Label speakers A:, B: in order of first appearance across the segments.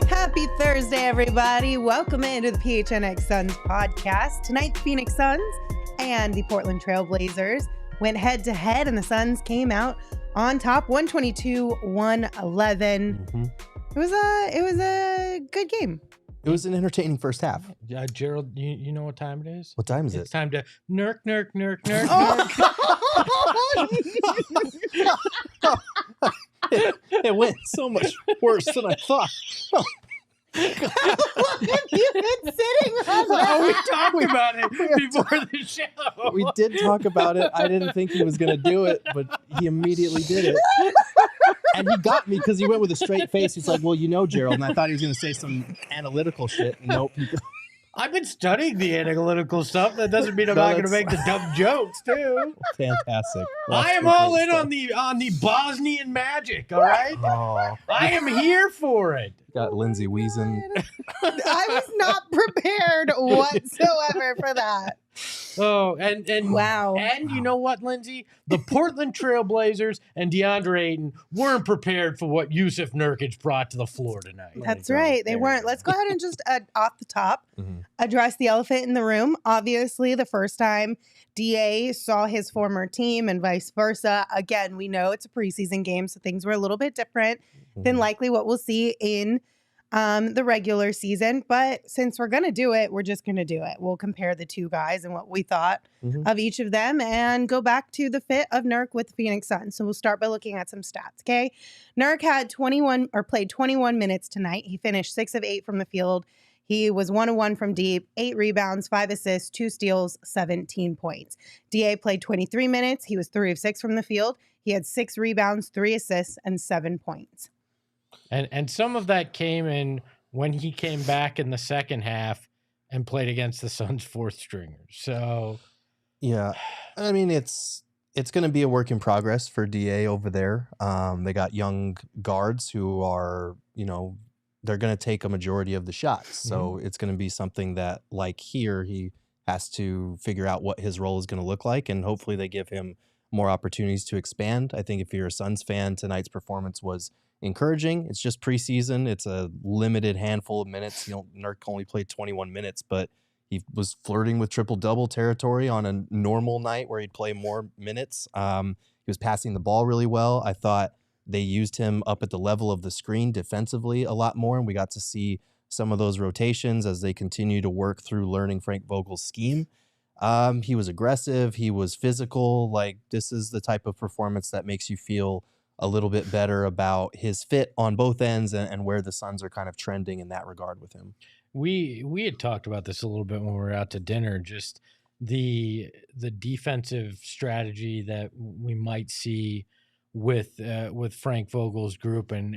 A: Happy Thursday, everybody. Welcome into the PHNX Suns podcast. Tonight, the Phoenix Suns and the Portland Trail Blazers went head to head, and the Suns came out on top 122-111.
B: Mm-hmm.
A: It was a good game.
B: It was an entertaining first half.
C: Gerald, you know what time it is?
B: What time is
C: It's
B: it?
C: time to Nurk.
B: It went so much worse than I thought.
A: How long have you been sitting on that?
C: We talked about it before the show.
B: We did talk about it. I didn't think he was going to do it, but he immediately did it. And he got me because he went with a straight face. He's like, well, you know, Gerald. And I thought he was going to say some analytical shit. Nope.
C: I've been studying the analytical stuff. That doesn't mean I'm not going to make the dumb jokes, too.
B: Fantastic.
C: I am all in on the Bosnian magic, all right?
B: Oh,
C: I am here for it.
B: got Lindsay wheezing.
A: I was not prepared whatsoever for that.
C: Oh, and
A: Wow.
C: And you know what, Lindsay? The Portland Trail Blazers and DeAndre Ayton weren't prepared for what Jusuf Nurkic brought to the floor tonight.
A: That's right. They weren't. Let's go ahead and just off the top address the elephant in the room. Obviously, the first time DA saw his former team and vice versa. Again, we know it's a preseason game, so things were a little bit different than likely what we'll see in the regular season. But since we're going to do it, we're just going to do it. We'll compare the two guys and what we thought of each of them and go back to the fit of Nurk with the Phoenix Suns. So we'll start by looking at some stats, okay? Nurk had played 21 minutes tonight. He finished 6 of 8 from the field. He was 1 of 1 from deep, 8 rebounds, 5 assists, 2 steals, 17 points. DA played 23 minutes. He was 3 of 6 from the field. He had 6 rebounds, 3 assists, and 7 points.
C: And some of that came in when he came back in the second half and played against the Suns' fourth stringers. So,
B: yeah, I mean, it's going to be a work in progress for DA over there. They got young guards who are, they're going to take a majority of the shots. So it's going to be something that, like here, he has to figure out what his role is going to look like. And hopefully they give him more opportunities to expand. I think if you're a Suns fan, tonight's performance was encouraging. It's just preseason. It's a limited handful of minutes. Nurk only played 21 minutes, but he was flirting with triple-double territory on a normal night where he'd play more minutes. He was passing the ball really well. I thought they used him up at the level of the screen defensively a lot more, and we got to see some of those rotations as they continue to work through learning Frank Vogel's scheme. He was aggressive. He was physical. Like, this is the type of performance that makes you feel a little bit better about his fit on both ends and where the Suns are kind of trending in that regard with him.
C: we had talked about this a little bit when we were out to dinner, just the defensive strategy that we might see with Frank Vogel's group, and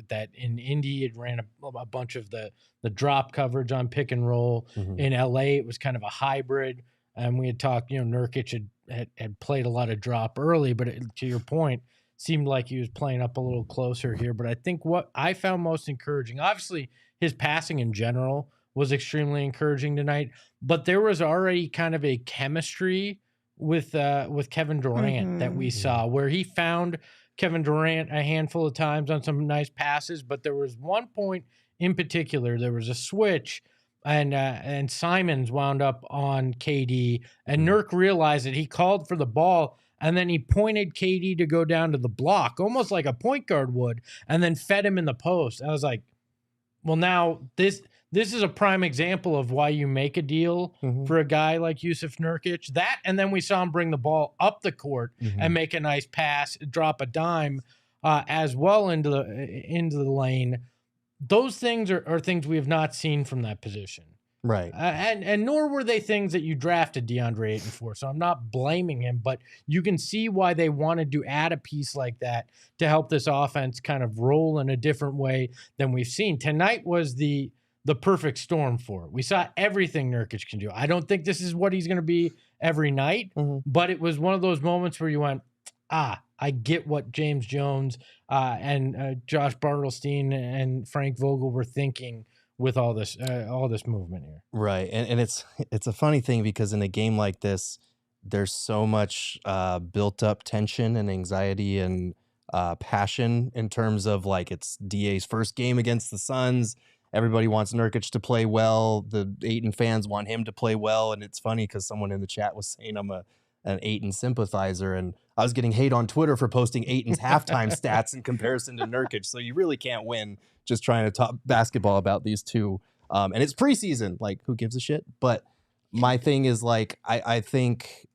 C: that in Indy it ran a bunch of the drop coverage on pick and roll. In LA it was kind of a hybrid, and we had talked, Nurkic had played a lot of drop early, but to your point, seemed like he was playing up a little closer here. But I think what I found most encouraging, obviously his passing in general was extremely encouraging tonight, but there was already kind of a chemistry with Kevin Durant that we saw, where he found Kevin Durant a handful of times on some nice passes. But there was one point in particular, there was a switch, and Simons wound up on KD, and Nurk realized that he called for the ball, and then he pointed KD to go down to the block, almost like a point guard would, and then fed him in the post. I was like, well, now this is a prime example of why you make a deal for a guy like Jusuf Nurkic. That, and then we saw him bring the ball up the court and make a nice pass, drop a dime as well into the lane. Those things are things we have not seen from that position.
B: Right.
C: And nor were they things that you drafted DeAndre Ayton for. So I'm not blaming him, but you can see why they wanted to add a piece like that to help this offense kind of roll in a different way than we've seen. Tonight was the perfect storm for it. We saw everything Nurkic can do. I don't think this is what he's going to be every night, but it was one of those moments where you went, I get what James Jones and Josh Bartelstein and Frank Vogel were thinking with all this movement here.
B: Right. And it's a funny thing because in a game like this, there's so much built up tension and anxiety and passion in terms of like it's DA's first game against the Suns. Everybody wants Nurkic to play well. The Ayton fans want him to play well. And it's funny because someone in the chat was saying I'm an Ayton sympathizer, and I was getting hate on Twitter for posting Ayton's halftime stats in comparison to Nurkic. So you really can't win just trying to talk basketball about these two. And it's preseason, like who gives a shit? But my thing is like, I think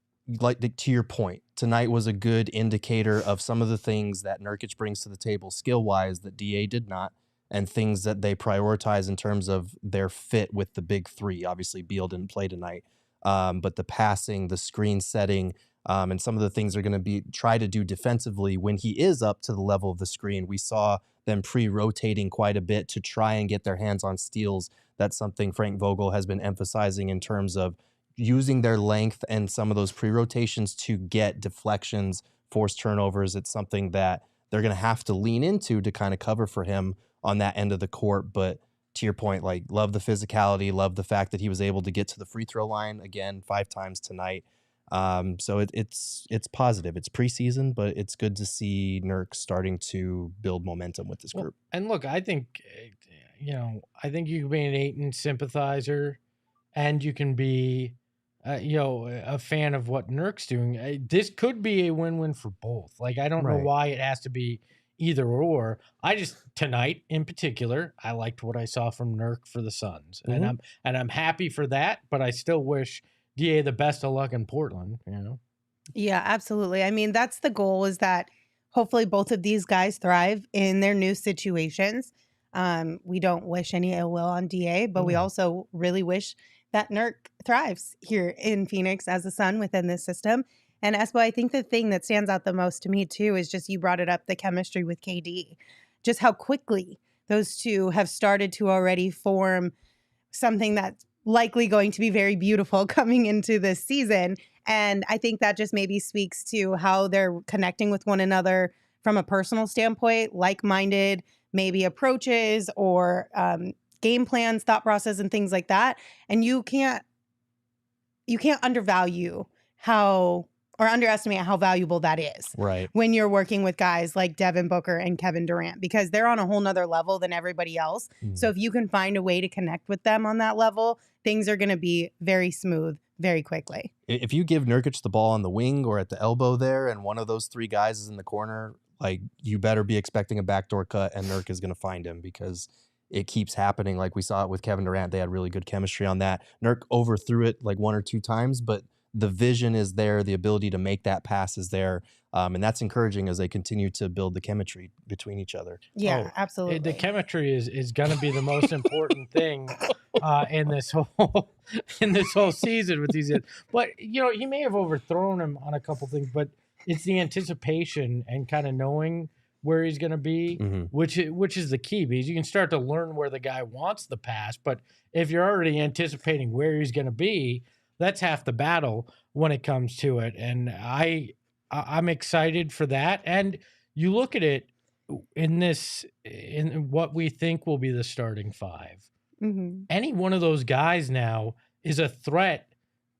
B: like to your point, tonight was a good indicator of some of the things that Nurkic brings to the table skill wise that DA did not, and things that they prioritize in terms of their fit with the big three. Obviously Beal didn't play tonight. But the passing, the screen setting, and some of the things they're going to try to do defensively when he is up to the level of the screen. We saw them pre-rotating quite a bit to try and get their hands on steals. That's something Frank Vogel has been emphasizing in terms of using their length and some of those pre-rotations to get deflections, force turnovers. It's something that they're going to have to lean into to kind of cover for him on that end of the court. But to your point, like love the physicality, love the fact that he was able to get to the free throw line again 5 times tonight. So it's positive. It's preseason, but it's good to see Nurk starting to build momentum with this group.
C: And look, I think, I think you can be an Ayton sympathizer and you can be, a fan of what Nurk's doing. This could be a win-win for both. Like, I don't know why it has to be either or. I just, tonight in particular, I liked what I saw from Nurk for the Suns. And I'm happy for that, but I still wish DA the best of luck in Portland,
A: Yeah, absolutely. I mean, that's the goal, is that hopefully both of these guys thrive in their new situations. We don't wish any ill will on DA, but we also really wish that Nurk thrives here in Phoenix as a Sun within this system. And Espo, I think the thing that stands out the most to me too is just, you brought it up, the chemistry with KD, just how quickly those two have started to already form something that's likely going to be very beautiful coming into this season. And I think that just maybe speaks to how they're connecting with one another from a personal standpoint, like-minded maybe approaches or game plans, thought process, and things like that. And you can't undervalue or underestimate how valuable that is when you're working with guys like Devin Booker and Kevin Durant, because they're on a whole nother level than everybody else. So if you can find a way to connect with them on that level, things are going to be very smooth very quickly.
B: If you give Nurkic the ball on the wing or at the elbow there, and one of those 3 guys is in the corner, like, you better be expecting a backdoor cut, and Nurk is going to find him, because it keeps happening. Like we saw it with Kevin Durant. They had really good chemistry on that. Nurk overthrew it like 1 or 2 times, but the vision is there. The ability to make that pass is there. And that's encouraging as they continue to build the chemistry between each other.
A: Yeah, absolutely.
C: The chemistry is going to be the most important thing in this whole season with these guys. But, he may have overthrown him on a couple things, but it's the anticipation and kind of knowing where he's going to be, which is the key, because you can start to learn where the guy wants the pass. But if you're already anticipating where he's going to be, that's half the battle when it comes to it. And I'm excited for that. And you look at it in what we think will be the starting 5. Any one of those guys now is a threat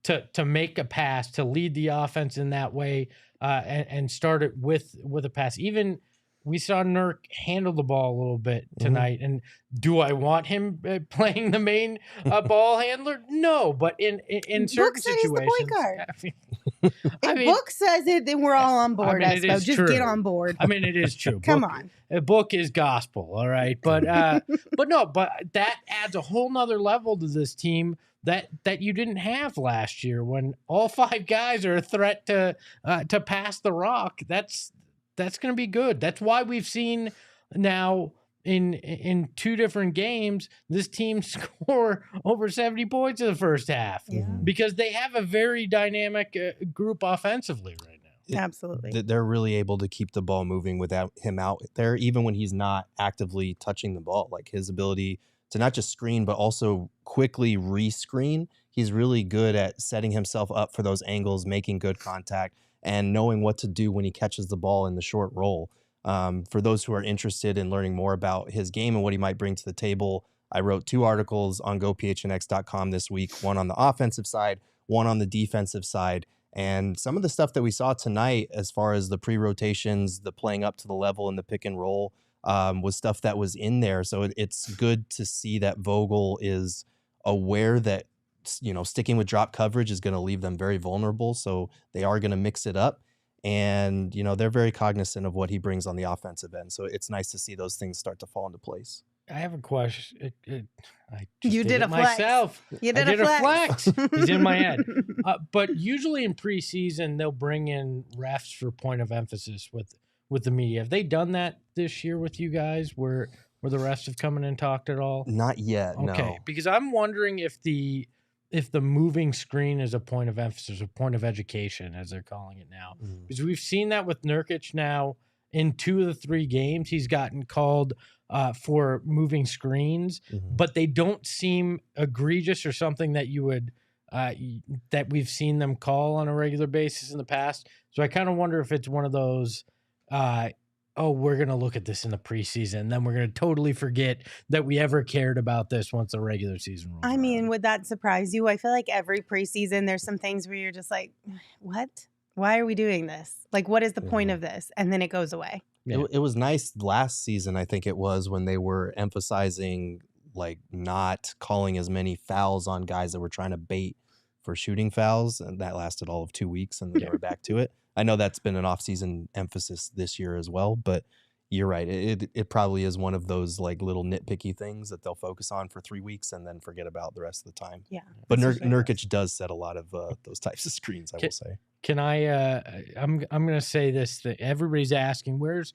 C: to make a pass, to lead the offense in that way, and start it with a pass. Even we saw Nurk handle the ball a little bit tonight. And do I want him playing the main ball handler? No, but in certain situations,
A: he's the point guard. If Book says it, then we're all on board. Just
C: true.
A: Get on board.
C: I mean, it is true.
A: Come on.
C: A book is gospel, all right. But but that adds a whole nother level to this team that you didn't have last year, when all 5 guys are a threat to pass the rock. That's going to be good. That's why we've seen now in 2 different games, this team score over 70 points in the first half because they have a very dynamic group offensively right now.
A: Absolutely.
B: They're really able to keep the ball moving without him out there, even when he's not actively touching the ball. Like his ability to not just screen, but also quickly re-screen. He's really good at setting himself up for those angles, making good contact, and knowing what to do when he catches the ball in the short roll. For those who are interested in learning more about his game and what he might bring to the table, I wrote 2 articles on GoPHNX.com this week, one on the offensive side, one on the defensive side. And some of the stuff that we saw tonight, as far as the pre-rotations, the playing up to the level and the pick and roll, was stuff that was in there. So it's good to see that Vogel is aware that, sticking with drop coverage is going to leave them very vulnerable. So they are going to mix it up. And, they're very cognizant of what he brings on the offensive end. So it's nice to see those things start to fall into place.
C: I have a question.
A: You did a flex.
C: Myself.
A: You did a flex.
C: He's in my head. But usually in preseason, they'll bring in refs for point of emphasis with the media. Have they done that this year with you guys where the refs have come in and talked at all?
B: Not yet,
C: okay.
B: No.
C: Because I'm wondering if the moving screen is a point of emphasis, a point of education, as they're calling it now. Because we've seen that with Nurkic now in 2 of the 3 games. He's gotten called for moving screens, but they don't seem egregious or something that you would that we've seen them call on a regular basis in the past. So I kind of wonder if it's one of those, we're going to look at this in the preseason, then we're going to totally forget that we ever cared about this once the regular season rolls
A: I mean,
C: around.
A: would that surprise you? I feel like every preseason, there's some things where you're just like, what? Why are we doing this? Like, what is the point of this? And then it goes away.
C: Yeah.
B: It was nice last season, I think it was, when they were emphasizing like not calling as many fouls on guys that were trying to bait for shooting fouls, and that lasted all of 2 weeks, and then they were back to it. I know that's been an off-season emphasis this year as well, but you're right. It probably is one of those like little nitpicky things that they'll focus on for 3 weeks and then forget about the rest of the time.
A: Yeah.
B: But Nurkic does set a lot of those types of screens, I will say.
C: Can I'm going to say this, that everybody's asking, where's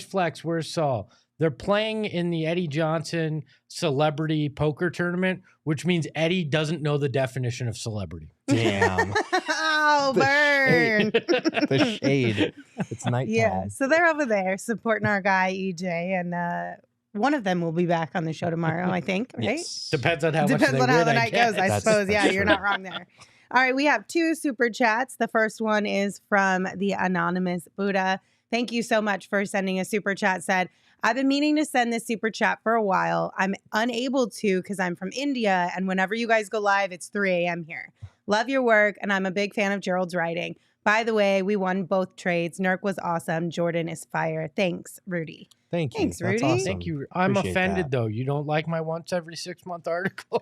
C: Flex? Where's Saul? They're playing in the Eddie Johnson Celebrity Poker Tournament, which means Eddie doesn't know the definition of celebrity.
B: Damn.
A: Oh, burn.
B: The shade. It's nighttime.
A: Yeah. So they're over there supporting our guy, EJ. And one of them will be back on the show tomorrow, I think, right?
B: Yes.
C: Depends on how
A: Depends
C: much they
A: on how
C: win,
A: the
C: I
A: night
C: guess.
A: goes, I suppose. Yeah,
B: that's
A: you're
B: true.
A: not wrong there. All right, we have 2 super chats. The first one is from the anonymous Buddha. Thank you so much for sending a super chat. Said, I've been meaning to send this super chat for a while. I'm unable to because I'm from India, and whenever you guys go live, it's 3 a.m. here. Love your work, and I'm a big fan of Gerald's writing. By the way, we won both trades. Nurk was awesome. Jordan is fire. Thanks, Rudy.
B: Thank you.
A: Thanks,
B: That's
A: Rudy.
B: awesome.
C: Thank you. I'm
B: Appreciate
C: offended,
B: that.
C: though. You don't like my once every 6 month article?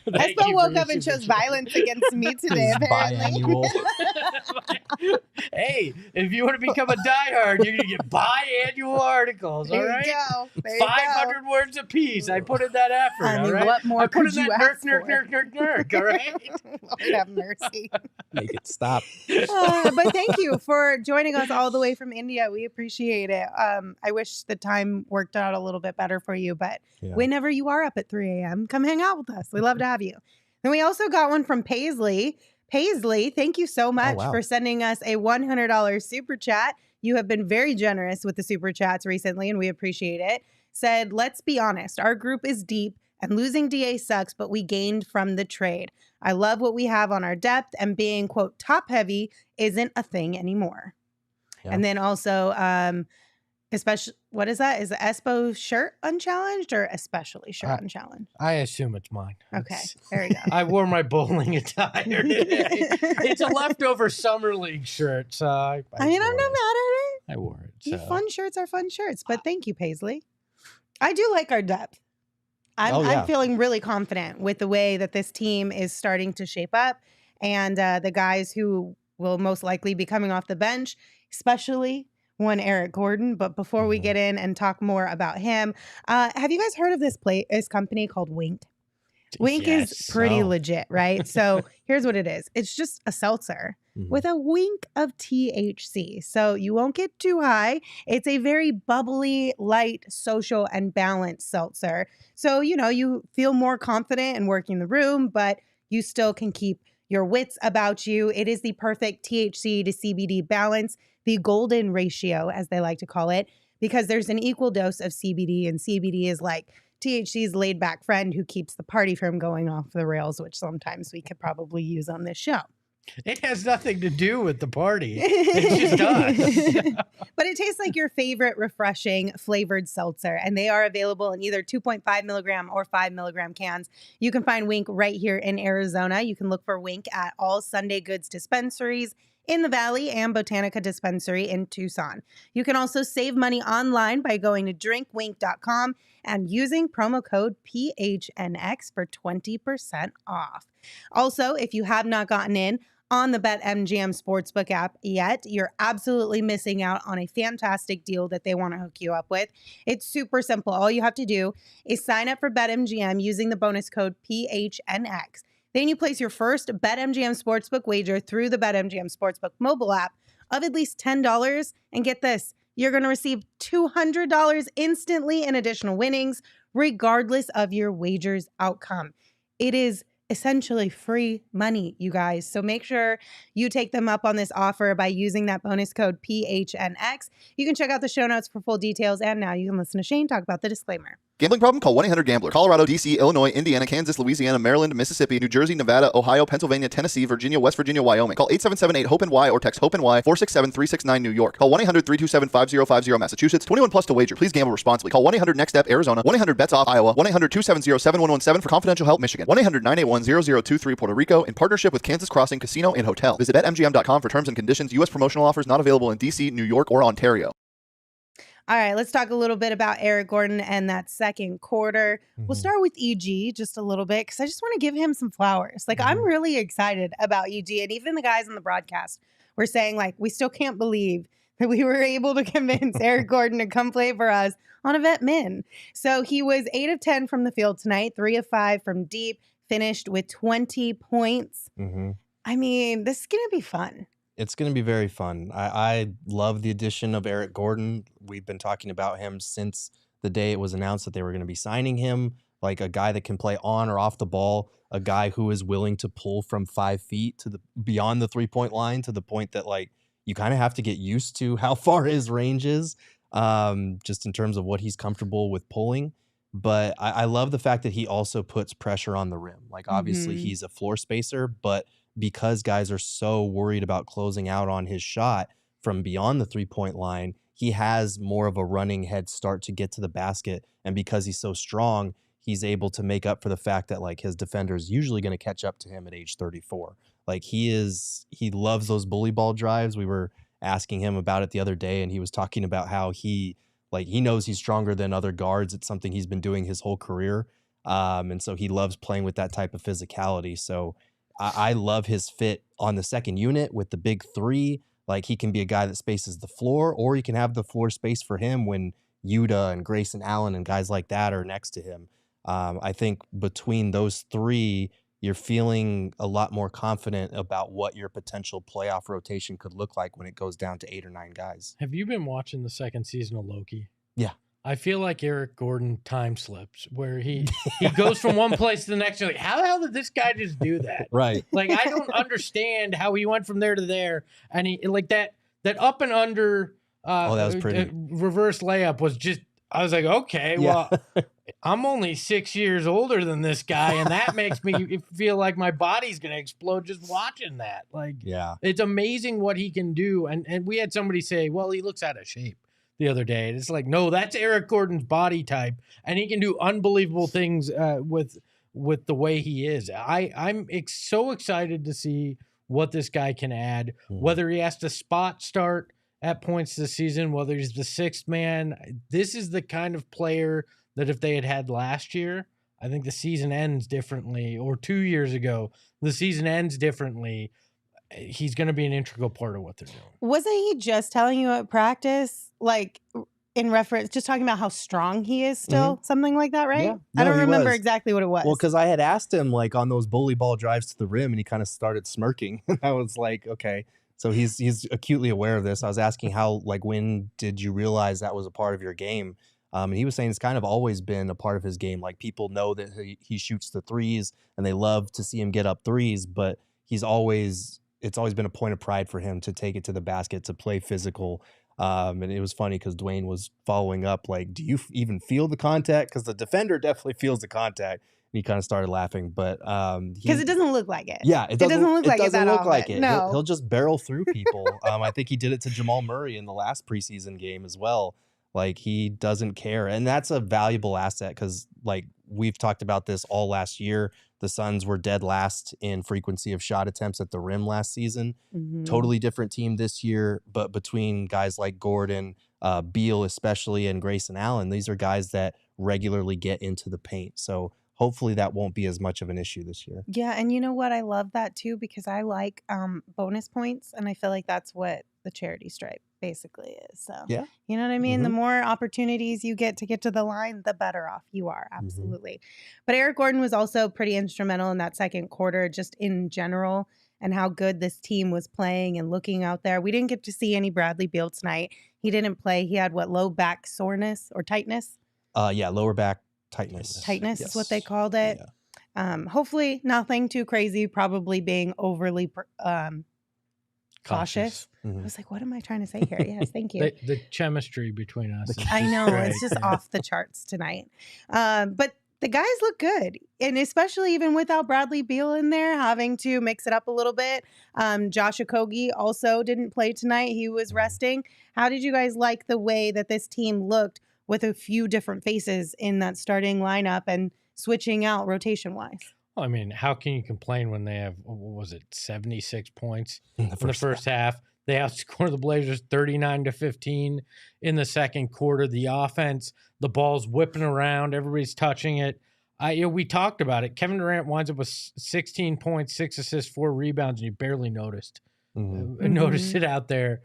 A: Espo woke up and chose violence against me today, apparently.
B: Biannual.
C: Hey, if you want to become a diehard, you're going to get biannual articles, all
A: There
C: right?
A: you go. There you go.
C: 500 words a piece. I put in that effort,
A: I mean,
C: all right?
A: what more
C: I put
A: could
C: in
A: you
C: that
A: ask
C: Nurk, all right?
A: Lord have mercy.
B: Make it stop.
A: But thank you for joining us all the way from India. We appreciate it. I wish the time worked out a little bit better for you, but whenever you are up at 3 a.m., come hang out with us. We love to have you. Then we also got one from Paisley. Paisley, thank you so much for sending us a $100 super chat. You have been very generous with the super chats recently, and we appreciate it. Said, let's be honest, our group is deep and losing DA sucks, but we gained from the trade. I love what we have on our depth, and being, quote, top heavy isn't a thing anymore.
B: Yeah.
A: And then also, especially, what is that? Is the Espo shirt unchallenged or especially shirt unchallenged?
C: I assume it's mine.
A: Okay, there we go.
C: I wore my bowling attire today. It's a leftover summer league shirt, so I
A: mean, I'm not mad at it.
C: I wore it. So.
A: Fun shirts are fun shirts, but thank you, Paisley. I do like our depth. I'm feeling really confident with the way that this team is starting to shape up, and the guys who will most likely be coming off the bench, especially one Eric Gordon. But before we get in and talk more about him, have you guys heard of this company called Wink? Wink is pretty legit, right? So here's what it is. It's just a seltzer with a wink of THC. So you won't get too high. It's a very bubbly, light, social, and balanced seltzer. So, you feel more confident in working the room, but you still can keep your wits about you. It is the perfect THC to CBD balance, the golden ratio, as they like to call it, because there's an equal dose of CBD, and CBD is like THC's laid back friend who keeps the party from going off the rails, which sometimes we could probably use on this show.
C: It has nothing to do with the party. It's just us.
A: But it tastes like your favorite refreshing flavored seltzer, and they are available in either 2.5 milligram or 5 milligram cans. You can find Wink right here in Arizona. You can look for Wink at all Sunday Goods dispensaries in the Valley and Botanica Dispensary in Tucson. You can also save money online by going to drinkwink.com and using promo code PHNX for 20% off. Also, if you have not gotten in on the BetMGM Sportsbook app yet, you're absolutely missing out on a fantastic deal that they want to hook you up with. It's super simple. All you have to do is sign up for BetMGM using the bonus code PHNX. Then you place your first BetMGM Sportsbook wager through the BetMGM Sportsbook mobile app of at least $10. And get this, you're going to receive $200 instantly in additional winnings, regardless of your wager's outcome. It is essentially free money, you guys. So make sure you take them up on this offer by using that bonus code PHNX. You can check out the show notes for full details. And now you can listen to Shane talk about the disclaimer.
D: Gambling problem? Call 1-800-GAMBLER. Colorado, D.C., Illinois, Indiana, Kansas, Louisiana, Maryland, Mississippi, New Jersey, Nevada, Ohio, Pennsylvania, Tennessee, Virginia, West Virginia, Wyoming. Call 877-8-HOPENY or text HOPENY 467-369 New York. Call 1-800-327-5050 Massachusetts. 21 plus to wager. Please gamble responsibly. Call 1-800-NEXT-STEP Arizona. 1-800-BETS-OFF Iowa. 1-800-270-7117 for confidential help Michigan. 1-800-981-0023 Puerto Rico in partnership with Kansas Crossing Casino and Hotel. Visit BetMGM.com for terms and conditions. U.S. promotional offers not available in D.C., New York, or Ontario.
A: All right, let's talk a little bit about Eric Gordon and that second quarter. We'll start with EG just a little bit because I just want to give him some flowers. I'm really excited about EG, and even the guys on the broadcast were saying, we still can't believe that we were able to convince Eric Gordon to come play for us on a vet min. So he was 8 of 10 from the field tonight, 3 of 5 from deep, finished with 20 points. I mean, this is going to be fun.
B: It's going to be very fun. I love the addition of Eric Gordon. We've been talking about him since the day it was announced that they were going to be signing him, like a guy that can play on or off the ball, a guy who is willing to pull from 5 feet to the beyond the 3-point line to the point that you kind of have to get used to how far his range is, just in terms of what he's comfortable with pulling. But I love the fact that he also puts pressure on the rim. Obviously he's a floor spacer, but because guys are so worried about closing out on his shot from beyond the 3-point line, he has more of a running head start to get to the basket. And because he's so strong, he's able to make up for the fact that his defender is usually going to catch up to him at age 34. He loves those bully ball drives. We were asking him about it the other day, and he was talking about how he knows he's stronger than other guards. It's something he's been doing his whole career. And so he loves playing with that type of physicality. So I love his fit on the second unit with the big three. He can be a guy that spaces the floor, or he can have the floor space for him when Yuta and Grayson Allen and guys like that are next to him. I think between those three, you're feeling a lot more confident about what your potential playoff rotation could look like when it goes down to 8 or 9 guys.
C: Have you been watching the second season of Loki?
B: Yeah.
C: I feel like Eric Gordon time slips where he goes from one place to the next. You're like, how the hell did this guy just do that?
B: Right.
C: I don't understand how he went from there to there. And he that up and under
B: that was pretty.
C: Reverse layup was just, I was like, okay, well, I'm only 6 years older than this guy. And that makes me feel like my body's going to explode just watching that. It's amazing what he can do. And we had somebody say, well, he looks out of shape the other day. And it's no, that's Eric Gordon's body type, and he can do unbelievable things with the way he is. I'm so excited to see what this guy can add, whether he has to spot start at points this season, whether he's the sixth man. This is the kind of player that if they had last year, I think the season ends differently, or 2 years ago, the season ends differently. He's going to be an integral part of what they're doing.
A: Wasn't he just telling you at practice, in reference, just talking about how strong he is still, something like that, right?
B: Yeah.
A: I
B: No,
A: don't
B: he
A: remember
B: was.
A: exactly what it was.
B: Well, because I had asked him like on those bully ball drives to the rim, and he kind of started smirking. And I was like, okay, so he's acutely aware of this. I was asking how, like, when did you realize that was a part of your game? And he was saying it's kind of always been a part of his game. Like, people know that he shoots the threes, and they love to see him get up threes, but it's always been a point of pride for him to take it to the basket, to play physical. And it was funny because Dwayne was following up, like, do you even feel the contact? Because the defender definitely feels the contact. And he kind of started laughing, but
A: because it doesn't look like it.
B: Yeah, it doesn't look
A: like
B: it.
A: often. No.
B: He'll just barrel through people. I think he did it to Jamal Murray in the last preseason game as well. Like, he doesn't care, and that's a valuable asset because, like, we've talked about this all last year. The Suns were dead last in frequency of shot attempts at the rim last season. Totally different team this year, but between guys like Gordon, Beal especially, and Grayson Allen, these are guys that regularly get into the paint. So hopefully that won't be as much of an issue this year.
A: Yeah, and you know what? I love that too because I like bonus points, and I feel like that's what the charity stripe basically is. So,
B: yeah,
A: you know what I mean? The more opportunities you get to the line, the better off you are. Absolutely. But Eric Gordon was also pretty instrumental in that second quarter, just in general, and how good this team was playing and looking out there. We didn't get to see any Bradley Beal tonight. He didn't play. He had low back soreness or tightness?
B: Yeah, lower back tightness.
A: Tightness is what they called it. Yeah. Hopefully nothing too crazy, probably being overly cautious. I was like, what am I trying to say here? Yes, thank you.
C: The chemistry between us.
A: I know, it's just off the charts tonight. But the guys look good. And especially even without Bradley Beal in there, having to mix it up a little bit. Josh Okogie also didn't play tonight. He was resting. How did you guys like the way that this team looked with a few different faces in that starting lineup and switching out rotation-wise?
C: I mean, how can you complain when they have, what was it, 76 points in the first half? They outscored the Blazers 39-15 in the second quarter. The offense, the ball's whipping around, everybody's touching it. We talked about it. Kevin Durant winds up with 16 points, 6 assists, 4 rebounds, and you barely noticed. Noticed it out there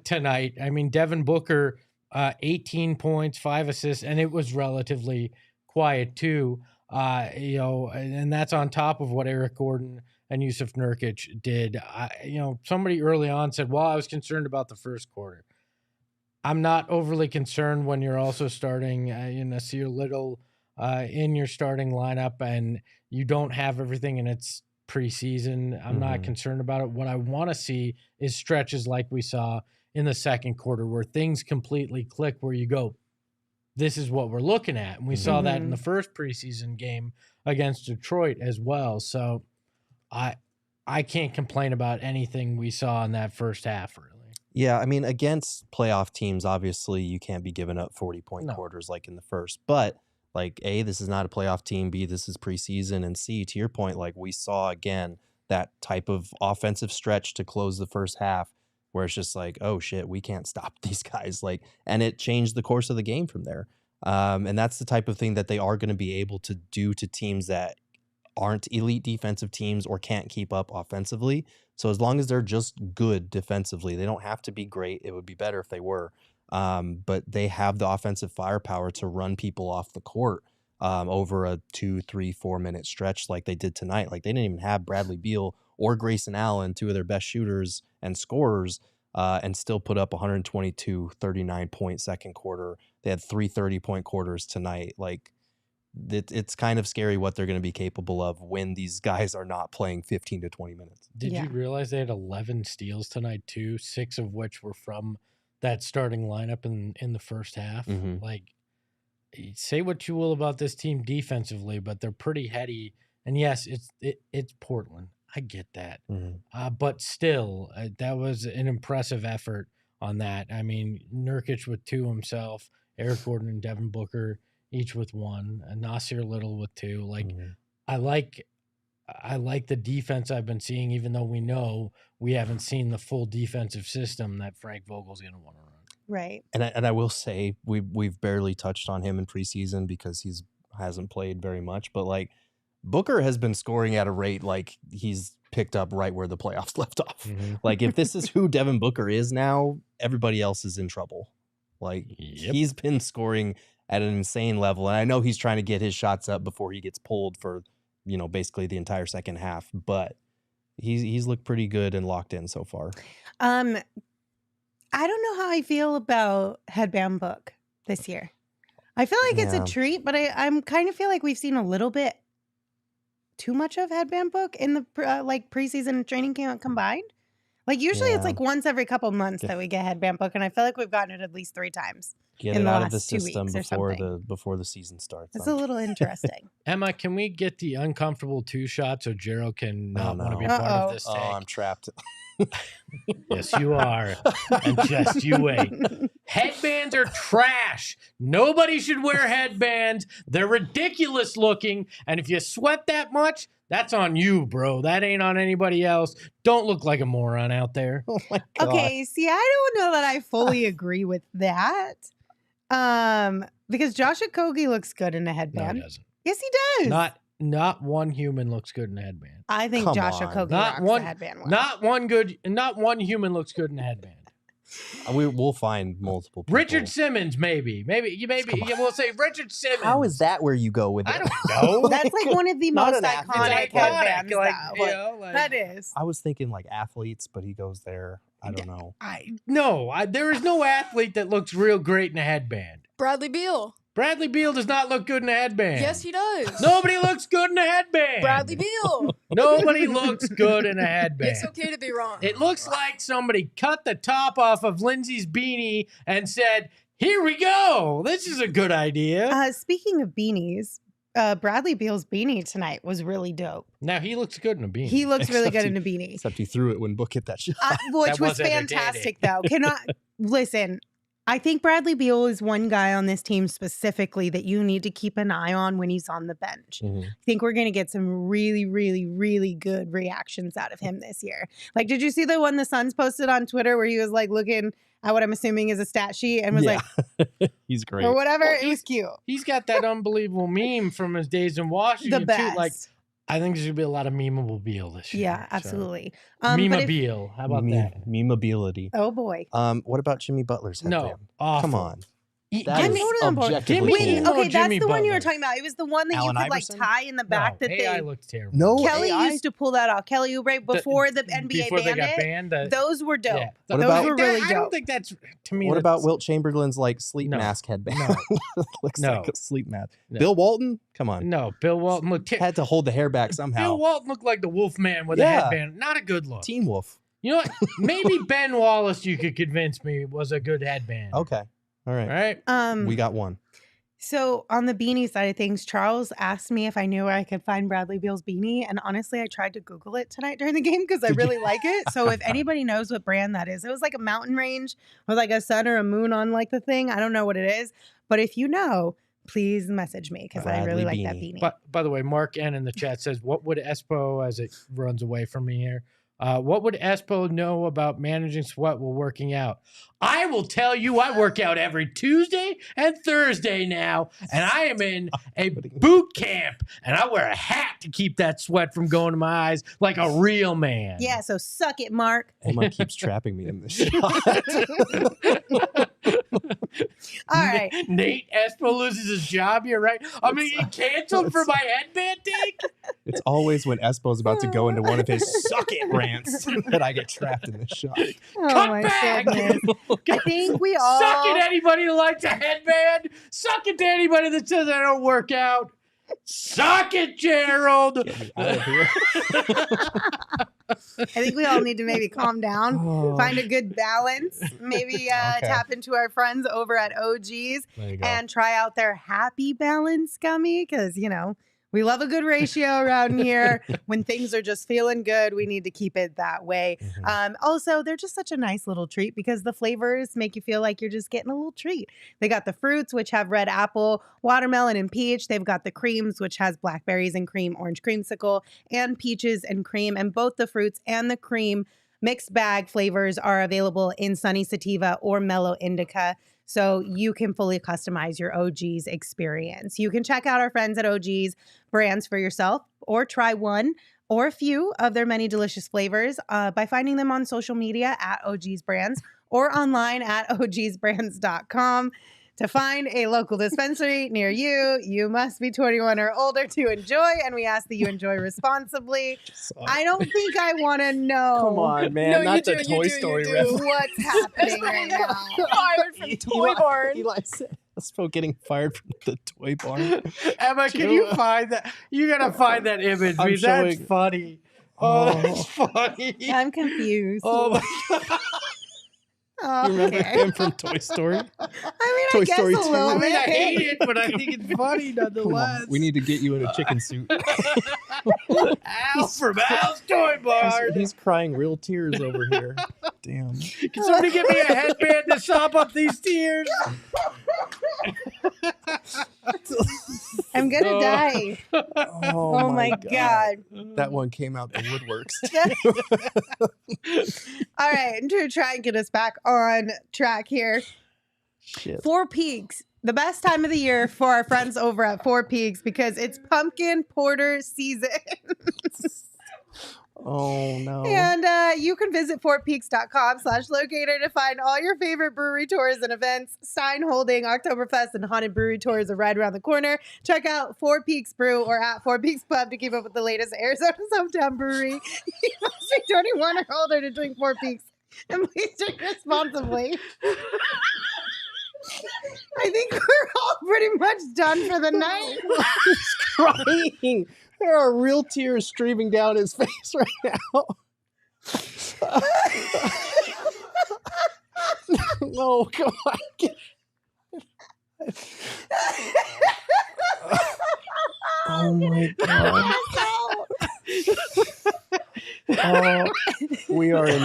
C: tonight. I mean, Devin Booker, 18 points, 5 assists, and it was relatively quiet too. And that's on top of what Eric Gordon and Jusuf Nurkic did. Somebody early on said, well, I was concerned about the first quarter. I'm not overly concerned when you're also starting Nasir Little in your starting lineup and you don't have everything in its preseason. I'm not concerned about it. What I want to see is stretches like we saw in the second quarter where things completely click, where you go, this is what we're looking at. And we saw that in the first preseason game against Detroit as well. So I can't complain about anything we saw in that first half, really.
B: Yeah, I mean, against playoff teams, obviously you can't be giving up 40-point quarters like in the first. But, like, A, this is not a playoff team. B, this is preseason. And C, to your point, like, we saw, again, that type of offensive stretch to close the first half where it's just like, oh, shit, we can't stop these guys. Like, and it changed the course of the game from there. And that's the type of thing that they are going to be able to do to teams that aren't elite defensive teams or can't keep up offensively. So as long as they're just good defensively, they don't have to be great. It would be better if they were. But they have the offensive firepower to run people off the court over a 2, 3, 4 minute stretch like they did tonight. Like, they didn't even have Bradley Beal or Grayson Allen, two of their best shooters and scorers, and still put up 122, 39-point second quarter. They had 3 30-point quarters tonight. Like, it's kind of scary what they're going to be capable of when these guys are not playing 15 to 20 minutes.
C: Did you realize they had 11 steals tonight too, 6 of which were from that starting lineup in the first half? Like, say what you will about this team defensively, but they're pretty heady. And yes, it's Portland. I get that. But still, that was an impressive effort on that. I mean, Nurkic with 2 himself, Eric Gordon and Devin Booker each with 1, and Nasir Little with 2. Like, I like the defense I've been seeing, even though we know we haven't seen the full defensive system that Frank Vogel's going to want to run.
A: Right.
B: And I will say we've barely touched on him in preseason because hasn't played very much, but like, Booker has been scoring at a rate like he's picked up right where the playoffs left off. Like, if this is who Devin Booker is now, everybody else is in trouble. Like
C: Yep.
B: he's been scoring at an insane level. And I know he's trying to get his shots up before he gets pulled for, basically the entire second half. But he's looked pretty good and locked in so far.
A: I don't know how I feel about Headband Book this year. I feel like it's a
B: Yeah.
A: treat, but I'm kind of feel like we've seen a little bit too much of Headband Book in the preseason and training camp combined. Like usually it's
B: Yeah.
A: like once every couple months that we get Headband Book, and I feel like we've gotten it at least 3 times.
B: Get
A: In
B: it
A: the
B: out of the
A: last 2
B: system
A: weeks or
B: before the season starts.
A: It's a little interesting.
C: Emma, can we get the uncomfortable 2 shots so Gerald can not want to be
B: no.
C: part of this
B: Oh,
C: take?
B: I'm trapped.
C: Yes, you are. And just you wait. Headbands are trash. Nobody should wear headbands. They're ridiculous looking. And if you sweat that much, that's on you, bro. That ain't on anybody else. Don't look like a moron out there.
B: Oh my God.
A: Okay, see, I don't know that I fully agree with that. Because Josh Okogie looks good in a
C: No,
A: headband.
C: it doesn't.
A: Yes, he does.
C: Not one human looks good in a headband.
A: I think
B: Come
A: Josh
B: on.
A: Okogie
C: Not
A: rocks
C: one-
A: the headband well.
C: Not one human looks good in a headband.
B: We'll find multiple people.
C: Richard Simmons, maybe. We'll say Richard Simmons.
B: How is that where you go with it?
C: I don't know.
A: That's like one of the
B: Not
A: most
B: an athlete.
A: iconic
C: It's iconic,
A: headbands, though. That is.
B: I was thinking like athletes, but he goes there. I don't know.
C: There is no athlete that looks real great in a headband.
E: Bradley Beal.
C: Bradley Beal does not look good in a headband.
E: Yes, he does.
C: Nobody looks good in a headband.
E: Bradley Beal.
C: Nobody looks good in a headband.
E: It's okay to be wrong.
C: It looks like somebody cut the top off of Lindsay's beanie and said, "Here we go. This is a good idea."
A: Speaking of beanies, Bradley Beal's beanie tonight was really dope.
C: Now he looks good in a beanie.
A: He looks really
B: Except
A: good in a beanie.
B: Except he threw it when Book hit that shot.
A: Which
C: That
A: was
C: was entertaining.
A: fantastic, though. Listen, I think Bradley Beal is one guy on this team specifically that you need to keep an eye on when he's on the bench.
B: Mhm.
A: I think we're going to get some really, really, really good reactions out of him this year. Like, did you see the one the Suns posted on Twitter where he was like looking at what I'm assuming is a stat sheet and was like,
B: He's great.
A: or whatever?
C: Well,
A: It was cute.
C: He's got that unbelievable meme from his days in Washington
A: The best.
C: too. Like, I think there's gonna be a lot of memeable Beal this year.
A: Yeah, absolutely.
C: Meme
A: but if-
C: Beal. How about that?
B: Memeability.
A: Oh, boy.
B: What about Jimmy Butler's headband?
C: No, awful.
B: Come on.
C: That
A: I'm
C: is
A: totally on board.
B: objectively
C: Give me-
B: cool.
C: No,
A: Okay, that's
C: Jimmy
A: the one you were
C: Butler.
A: talking about. It was the one that
B: Allen
A: you could
B: Iverson?
A: like tie in the back that
C: AI
A: they.
C: looked terrible.
B: No,
A: Kelly
B: AI?
A: used to pull that off. Kelly Oubre before the NBA
C: before they
A: banned
C: got
A: it.
C: banned.
A: Those were dope.
C: Yeah.
B: What
A: Those
B: about-
A: were really
C: I don't
A: dope.
C: think that's to me.
B: What
C: that's-
B: about Wilt Chamberlain's like sleep
C: No.
B: mask headband?
C: No.
B: Looks
C: No.
B: like a sleep mask.
C: No.
B: Bill Walton? Come on.
C: No, Bill Walton looked
B: Had to hold the hair back
C: Bill
B: somehow.
C: Walton looked like the Wolfman with a
B: Yeah.
C: headband. Not a good look.
B: Teen Wolf.
C: You know what? Maybe Ben Wallace, you could convince me, was a good headband.
B: Okay. All right.
C: All right.
B: We got one.
A: So on the beanie side of things, Charles asked me if I knew where I could find Bradley Beal's beanie, and honestly, I tried to Google it tonight during the game because I really like it. So if anybody knows what brand that is, it was like a mountain range with like a sun or a moon on like the thing. I don't know what it is, but if you know, please message me because I really like
B: Bradley
A: that
B: beanie.
A: beanie.
C: But by the way, Mark N in the chat says, "What would Espo?" As it runs away from me here. What would Espo know about managing sweat while working out? I will tell you, I work out every Tuesday and Thursday now, and I am in a boot camp, and I wear a hat to keep that sweat from going to my eyes like a real man.
A: Yeah, so suck it, Mark.
B: Emma keeps trapping me in this shot.
A: All right.
C: Nate Espo loses his job. You're right. I'm gonna get canceled for my headband take.
B: It's always when Espo's about to go into one of his suck it rants that I get trapped in this shot.
A: Oh
C: Cut
A: my
C: back.
A: goodness. I think we all
C: Suck it, anybody that likes a headband. Suck it to anybody that says I don't work out. Suck it, Gerald.
B: Get me out of here.
A: I think we all need to maybe calm down,
B: Oh.
A: find a good balance, maybe
B: Okay.
A: tap into our friends over at OG's
B: There you go.
A: and try out their Happy Balance gummy because, you know, we love a good ratio around here. When things are just feeling good, we need to keep it that way.
B: Mhm.
A: Also, they're just such a nice little treat because the flavors make you feel like you're just getting a little treat. They got the fruits, which have red apple, watermelon, and peach. They've got the creams, which has blackberries and cream, orange creamsicle, and peaches and cream. And both the fruits and the cream mixed bag flavors are available in Sunny Sativa or Mellow Indica. So you can fully customize your OG's experience. You can check out our friends at OG's brands for yourself or try one or a few of their many delicious flavors by finding them on social media at OG's brands or online at ogsbrands.com. To find a local dispensary near you, you must be 21 or older to enjoy, and we ask that you enjoy responsibly. I don't think I want to know.
F: Come on, man.
E: No, you
F: Not
E: do,
F: the
E: you
F: Toy
E: do, you
F: Story
E: do.
F: reference.
A: What's happening right now?
E: Fired from Toy Barn.
F: Eli said about getting fired from the Toy Barn.
C: Emma, can you find that? You gotta find that image.
F: I'm
C: Because that's
F: showing-
C: funny.
F: Oh.
C: That's funny.
A: I'm confused.
C: Oh my
A: Oh,
F: You remember
A: okay.
F: him from Toy Story?
A: I mean,
F: Toy
A: I guess
F: Story
A: a
F: 2?
A: little
C: I mean,
A: bit.
C: I hate it, but I think it's funny
F: Come
C: nonetheless.
F: on, we need to get you in a chicken suit.
C: Al from Al's Toy Barn.
F: He's crying real tears over here. Damn.
C: Can somebody give me a headband to sop up these tears?
A: I'm gonna die. Oh my god.
F: That one came out the woodworks.
A: All right, and to try and get us back on track here.
F: Shit.
A: Four Peaks, the best time of the year for our friends over at Four Peaks because it's pumpkin porter season.
F: Oh no.
A: And you can visit fourpeaks.com/locator to find all your favorite brewery tours and events. Stein Holding, Oktoberfest, and Haunted Brewery Tours are right around the corner. Check out Four Peaks Brew or at Four Peaks Pub to keep up with the latest Arizona's hometown brewery. You must be 21 or older to drink Four Peaks. And please drink responsibly. I think we're all pretty much done for the night.
F: He's crying. There are real tears streaming down his face right now. No, come on. Oh my god. We are in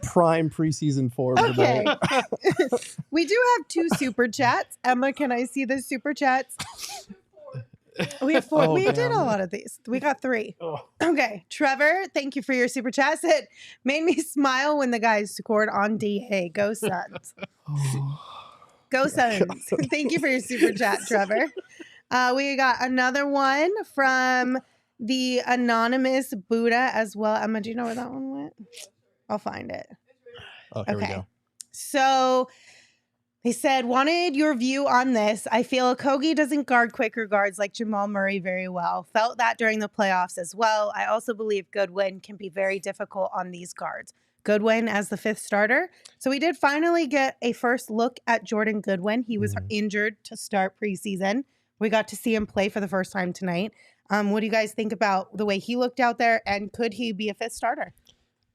F: prime preseason form
A: Okay.
F: today.
A: We do have 2 super chats. Emma, can I see the super chats? We have 4.
F: Oh,
A: We did
F: damn.
A: a lot of these. We got 3.
F: Oh.
A: Okay. Trevor, thank you for your super chat. Said, made me smile when the guys scored on DA. Go Suns. Go Suns. Thank you for your super chat, Trevor. We got another one from the anonymous Buddha as well. Emma, do you know where that one went? I'll find it.
F: Oh, here we go.
A: So they said, wanted your view on this. I feel Okogie doesn't guard quicker guards like Jamal Murray very well. Felt that during the playoffs as well. I also believe Goodwin can be very difficult on these guards. Goodwin as the 5th starter. So we did finally get a first look at Jordan Goodwin. He was injured to start preseason. We got to see him play for the first time tonight. What do you guys think about the way he looked out there, and could he be a 5th starter?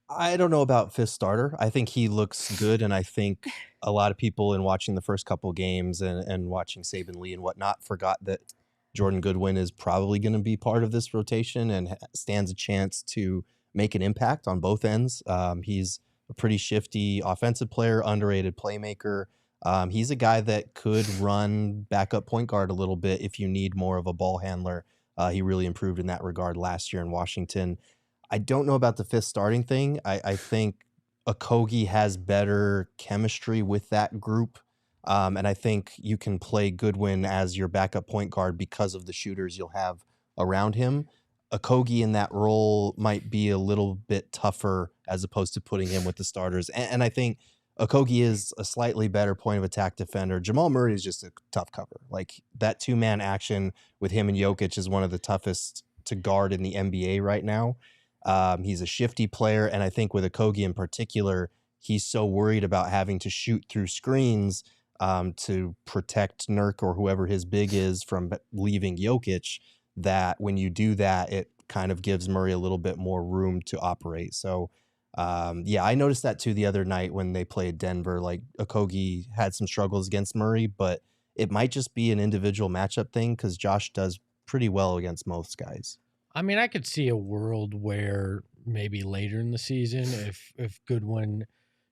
B: I don't know about 5th starter. I think he looks good, and I think a lot of people in watching the first couple games and watching Saban Lee and whatnot forgot that Jordan Goodwin is probably going to be part of this rotation and stands a chance to make an impact on both ends. He's a pretty shifty offensive player, underrated playmaker. He's a guy that could run backup point guard a little bit if you need more of a ball handler. He really improved in that regard last year in Washington. I don't know about the 5th starting thing. I think Okogie has better chemistry with that group. And I think you can play Goodwin as your backup point guard because of the shooters you'll have around him. Okogie in that role might be a little bit tougher as opposed to putting him with the starters. And I think Okogie is a slightly better point of attack defender. Jamal Murray is just a tough cover. Like that 2-man action with him and Jokic is one of the toughest to guard in the NBA right now. He's a shifty player. And I think with Okogie in particular, he's so worried about having to shoot through screens to protect Nurk or whoever his big is from leaving Jokic, that when you do that, it kind of gives Murray a little bit more room to operate. So, yeah, I noticed that too the other night when they played Denver. Like Okogie had some struggles against Murray, but it might just be an individual matchup thing because Josh does pretty well against most guys.
C: I mean, I could see a world where maybe later in the season, if Goodwin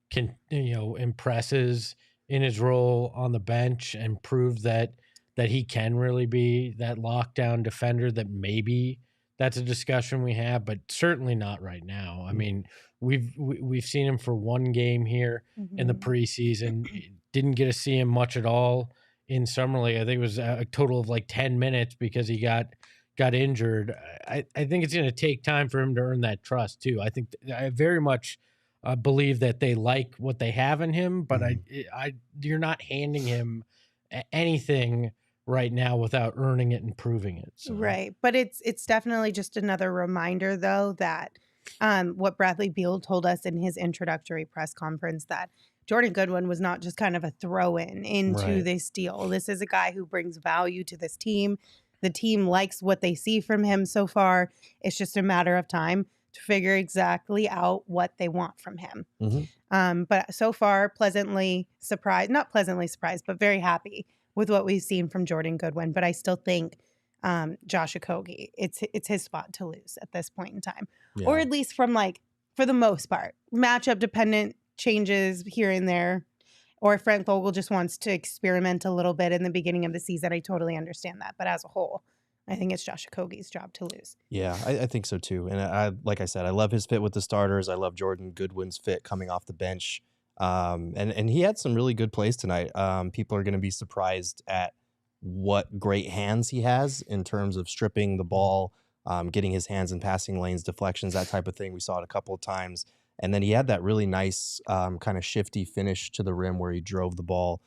C: can, impresses in his role on the bench and proves that he can really be that lockdown defender, that maybe that's a discussion we have, but certainly not right now. I mean, we've seen him for one game here in the preseason. Didn't get to see him much at all in Summer League. I think it was a total of like 10 minutes because he got injured. I think it's going to take time for him to earn that trust too. I think I very much believe that they like what they have in him, but you're not handing him anything right now without earning it and proving it. So.
A: Right. But it's definitely just another reminder, though, that what Bradley Beal told us in his introductory press conference, that Jordan Goodwin was not just kind of a throw-in into this deal. This is a guy who brings value to this team. The team likes what they see from him so far. It's just a matter of time to figure exactly out what they want from him. But so far, pleasantly surprised, not pleasantly surprised, but very happy with what we've seen from Jordan Goodwin. But I still think Josh Okogie, it's his spot to lose at this point in time. Yeah. Or at least from for the most part, matchup dependent changes here and there. Or if Frank Vogel just wants to experiment a little bit in the beginning of the season, I totally understand that. But as a whole, I think it's Josh Okogie's job to lose.
B: Yeah, I think so too. And like I said, I love his fit with the starters. I love Jordan Goodwin's fit coming off the bench. And he had some really good plays tonight. People are going to be surprised at what great hands he has in terms of stripping the ball, getting his hands in passing lanes, deflections, that type of thing. We saw it a couple of times. And then he had that really nice kind of shifty finish to the rim where he drove the ball.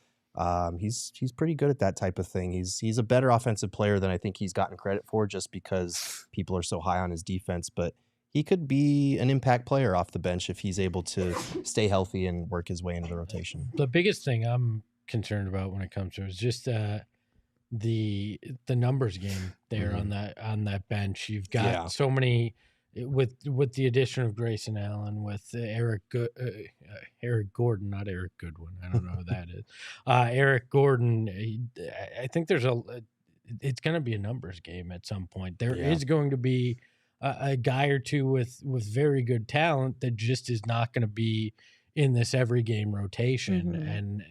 B: He's pretty good at that type of thing. He's a better offensive player than I think he's gotten credit for, just because people are so high on his defense. But he could be an impact player off the bench if he's able to stay healthy and work his way into the rotation.
C: The biggest thing I'm concerned about when it comes to is just the numbers game there on that bench. You've got so many. With the addition of Grayson Allen, with Eric Gordon, not Eric Goodwin. I don't know who that is. Eric Gordon. I think it's going to be a numbers game at some point. There is going to be a guy or two with very good talent that just is not going to be in this every game rotation. And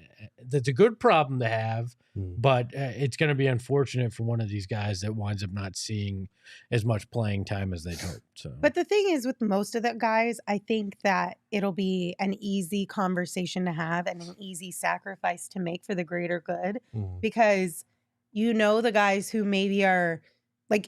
C: that's a good problem to have, but it's going to be unfortunate for one of these guys that winds up not seeing as much playing time as they'd hoped. So.
A: But the thing is, with most of the guys, I think that it'll be an easy conversation to have and an easy sacrifice to make for the greater good, because the guys who maybe are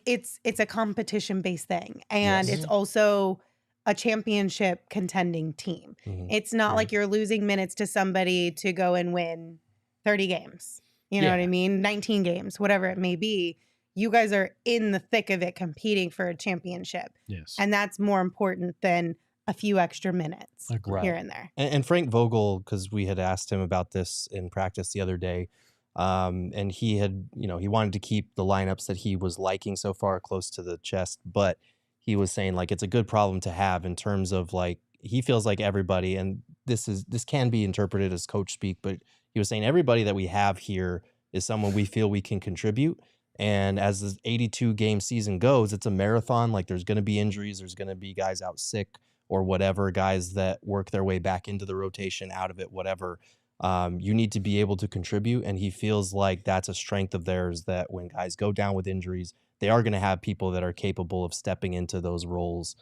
A: it's a competition based thing, and it's also a championship contending team. It's not like you're losing minutes to somebody to go and win 30 games. You know what I mean? 19 games, whatever it may be. You guys are in the thick of it competing for a championship.
C: Yes.
A: And that's more important than a few extra minutes here and there.
B: And Frank Vogel, because we had asked him about this in practice the other day, and he had, he wanted to keep the lineups that he was liking so far close to the chest, but he was saying it's a good problem to have in terms of he feels like everybody, and this can be interpreted as coach speak, but he was saying everybody that we have here is someone we feel we can contribute. And as the 82 game season goes, it's a marathon. There's going to be injuries. There's going to be guys out sick or whatever, guys that work their way back into the rotation, out of it, whatever. You need to be able to contribute. And he feels like that's a strength of theirs, that when guys go down with injuries, they are going to have people that are capable of stepping into those roles.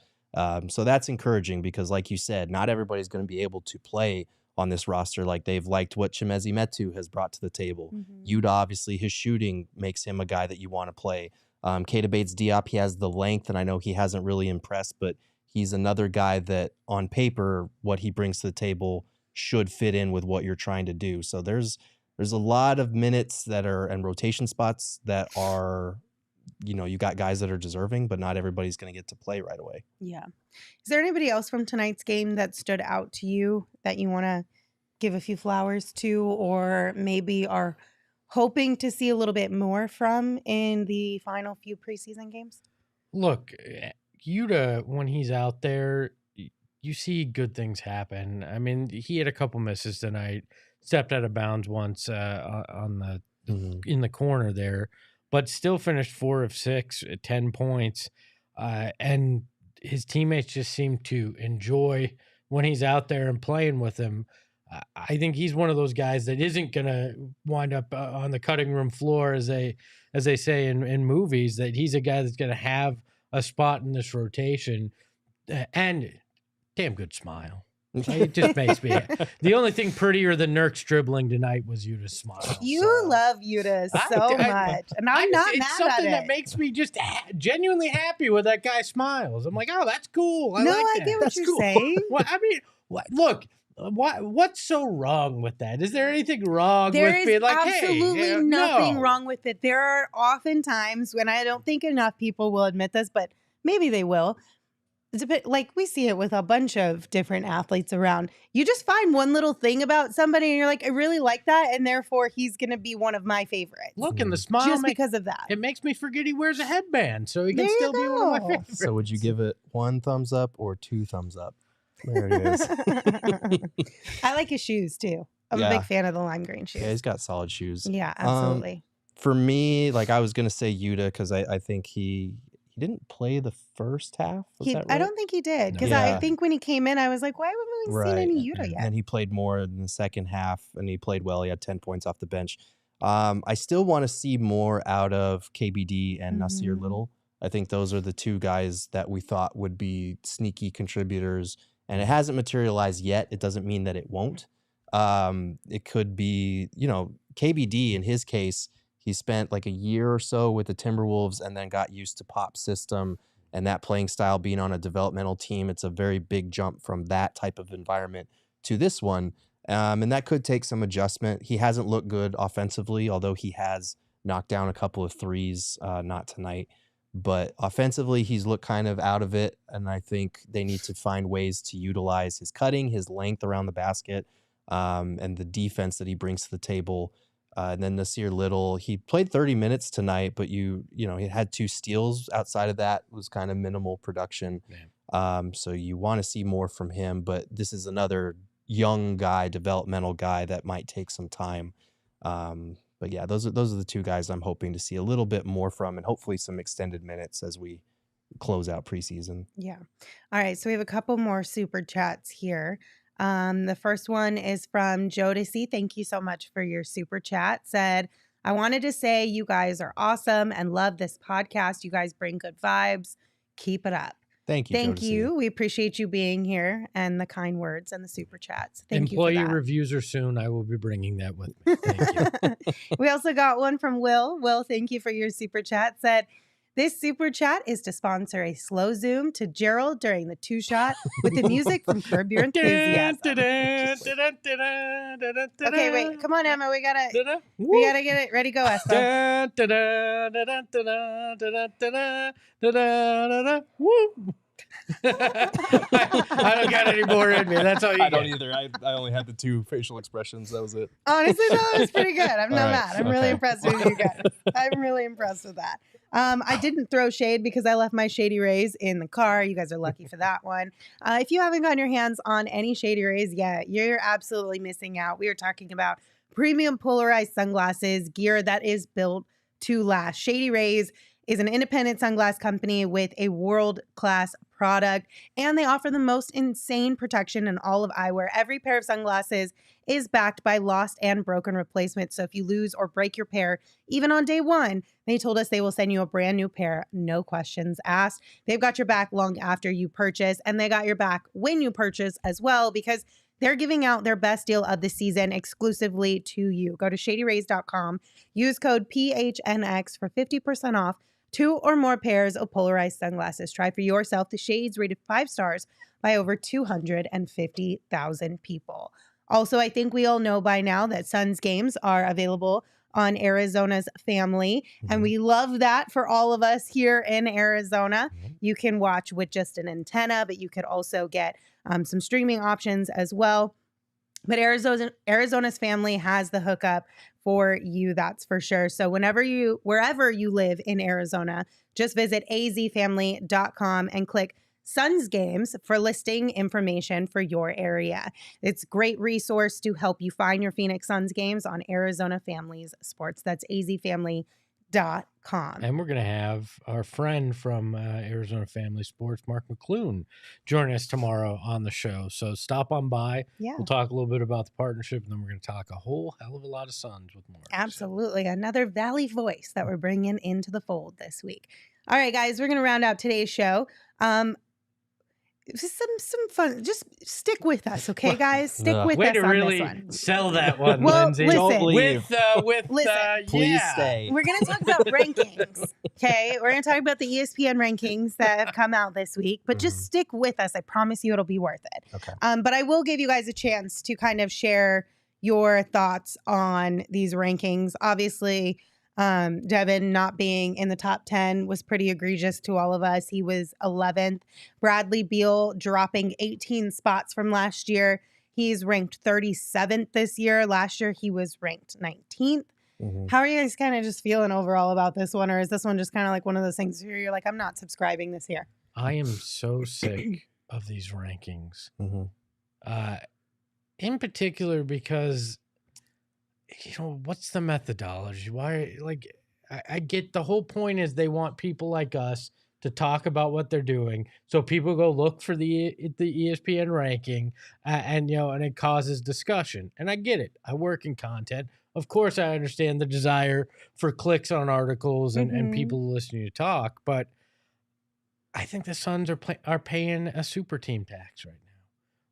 B: So that's encouraging because, like you said, not everybody's going to be able to play on this roster. They've liked what Chimezie Metu has brought to the table. Yuta, obviously, his shooting makes him a guy that you want to play. Keita Bates-Diop, he has the length, and I know he hasn't really impressed, but he's another guy that, on paper, what he brings to the table should fit in with what you're trying to do. So there's a lot of minutes that are, and rotation spots that are, you got guys that are deserving, but not everybody's going to get to play right away.
A: Yeah. Is there anybody else from tonight's game that stood out to you that you want to give a few flowers to, or maybe are hoping to see a little bit more from in the final few preseason games?
C: Look, Yuta, when he's out there, you see good things happen. I mean, he had a couple misses tonight, stepped out of bounds once in the corner there, but still finished 4 of 6 at 10 points. And his teammates just seem to enjoy when he's out there and playing with him. I think he's one of those guys that isn't going to wind up on the cutting room floor, as they say in movies, that he's a guy that's going to have a spot in this rotation. And damn good smile. It just makes me. The only thing prettier than Nurk's dribbling tonight was Yuta's smile.
A: You love Yuta so much, and I'm not mad at it.
C: It's something that makes me just genuinely happy when that guy smiles. I'm like, oh, that's cool. I like that.
A: I get what you're saying.
C: Well, I mean, Look, what's so wrong with that? Is there anything wrong
A: There
C: with
A: is
C: being like,
A: absolutely
C: hey,
A: nothing
C: no.
A: wrong with it. There are often times when I don't think enough people will admit this, but maybe they will. It's a bit like we see it with a bunch of different athletes around. You just find one little thing about somebody and you're like, I really like that. And therefore he's going to be one of my favorites.
C: Look, and the smile
A: just because of that.
C: It makes me forget he wears a headband, so he
A: There
C: can
A: you
C: still be one of my
A: go.
C: favorites.
B: So would you give it 1 thumbs up or 2 thumbs up? There it is.
A: I like his shoes too. I'm a big fan of the lime green shoes.
B: Yeah, he's got solid shoes.
A: Yeah, absolutely.
B: For me, like I was gonna say Yuta because I think he didn't play the first half. Was that right?
A: I don't think he did because
B: Yeah.
A: I think when he came in, I was like, why haven't we seen any Yuta yet?
B: And then he played more in the second half, and he played well. He had 10 points off the bench. I still want to see more out of KBD and Nasir Little. I think those are the 2 guys that we thought would be sneaky contributors, and it hasn't materialized yet. It doesn't mean that it won't. It could be, KBD in his case, he spent like a year or so with the Timberwolves and then got used to Pop's system and that playing style being on a developmental team. It's a very big jump from that type of environment to this one. And that could take some adjustment. He hasn't looked good offensively, although he has knocked down a couple of threes, not tonight. But offensively, he's looked kind of out of it. And I think they need to find ways to utilize his cutting, his length around the basket, and the defense that he brings to the table. And then Nasir Little, he played 30 minutes tonight, but he had 2 steals. Outside of that, was kind of minimal production. So you want to see more from him, but this is another young guy, developmental guy that might take some time. But yeah, those are the 2 guys I'm hoping to see a little bit more from, and hopefully some extended minutes as we close out preseason.
A: Yeah. All right. So we have a couple more super chats here. The first one is from Jodeci. Thank you so much for your super chat. Said, I wanted to say you guys are awesome and love this podcast. You guys bring good vibes. Keep it up.
B: Thank you.
A: Thank
B: Jodeci.
A: you. We appreciate you being here and the kind words and the super chats. Thank you.
C: Employee
A: For that.
C: reviews are soon. I will be bringing that with me. Thank you.
A: We also got one from Will. Will, thank you for your super chat. Said, this super chat is to sponsor a slow zoom to Gerald during the 2-shot with the music from Curb Your Enthusiasm. Okay, wait. Come on, Emma. We gotta get it ready. Go, Espo.
C: I don't got any more in me. That's all you
F: I
C: get.
F: don't either. I only had the 2 facial expressions. That was it.
A: Honestly, that was pretty good. I'm not
B: All right.
A: mad. I'm really impressed with you guys. I'm really impressed with that. I didn't throw shade because I left my Shady Rays in the car. You guys are lucky for that one. If you haven't gotten your hands on any Shady Rays yet, you're absolutely missing out. We are talking about premium polarized sunglasses, gear that is built to last. Shady Rays is an independent sunglass company with a world-class product, and they offer the most insane protection in all of eyewear. Every pair of sunglasses is backed by lost and broken replacements. So if you lose or break your pair, even on day 1, they told us they will send you a brand new pair, no questions asked. They've got your back long after you purchase, and they got your back when you purchase as well, because they're giving out their best deal of the season exclusively to you. Go to shadyrays.com, use code PHNX for 50% off 2 or more pairs of polarized sunglasses. Try for yourself the shades rated 5 stars by over 250,000 people. Also, I think we all know by now that Suns games are available on Arizona's Family, and we love that for all of us here in Arizona. You can watch with just an antenna, but you could also get some streaming options as well. But Arizona's Family has the hookup for you, that's for sure. So wherever you live in Arizona, just visit azfamily.com and click Suns Games for listing information for your area. It's a great resource to help you find your Phoenix Suns games on Arizona Family's Sports. That's azfamily.com.
C: And we're going to have our friend from Arizona Family Sports, Mark McClune, join us tomorrow on the show. So stop on by.
A: Yeah.
C: We'll talk a little bit about the partnership, and then we're going to talk a whole hell of a lot of Suns with Mark.
A: Absolutely. Another Valley voice that we're bringing into the fold this week. All right, guys, we're going to round out today's show. some fun. Just stick with us, okay, guys? Stick with
C: Way
A: us
C: to
A: on
C: really
A: this one.
C: sell that one,
A: Well,
C: Lindsay.
A: listen.
B: Don't leave.
A: Listen,
B: Please
C: yeah.
B: stay.
A: We're going to talk about rankings, okay? We're going to talk about the ESPN rankings that have come out this week, but just stick with us. I promise you it'll be worth it.
B: Okay.
A: But I will give you guys a chance to kind of share your thoughts on these rankings. Obviously, Devin not being in the top 10 was pretty egregious to all of us. He was 11th. Bradley Beal dropping 18 spots from last year. He's ranked 37th this year. Last year, he was ranked 19th. How are you guys kind of just feeling overall about this one? Or is this one just kind of like one of those things where you're like, I'm not subscribing this year?
C: I am so sick of these rankings. In particular because, what's the methodology? Why, I get the whole point is they want people like us to talk about what they're doing. So people go look for the ESPN ranking and it causes discussion. And I get it. I work in content. Of course, I understand the desire for clicks on articles and people listening to talk, but I think the Suns are paying a super team tax right now,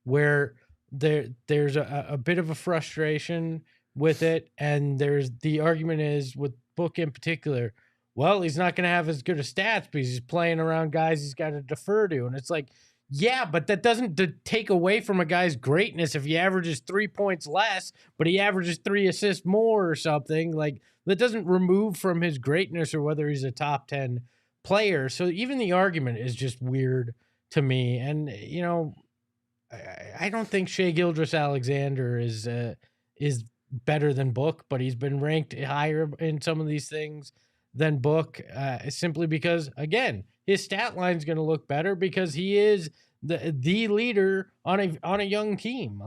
C: where there's a bit of a frustration with it, and there's the argument is with Book in particular. Well, he's not going to have as good of stats because he's playing around guys he's got to defer to, and it's like, yeah, but that doesn't take away from a guy's greatness if he averages 3 points less, but he averages 3 assists more or something. Like, that doesn't remove from his greatness or whether he's a top 10 player. So even the argument is just weird to me. And, I don't think Shai Gilgeous-Alexander is better than Book, but he's been ranked higher in some of these things than Book, simply because, again, his stat line is going to look better because he is the leader on a young team.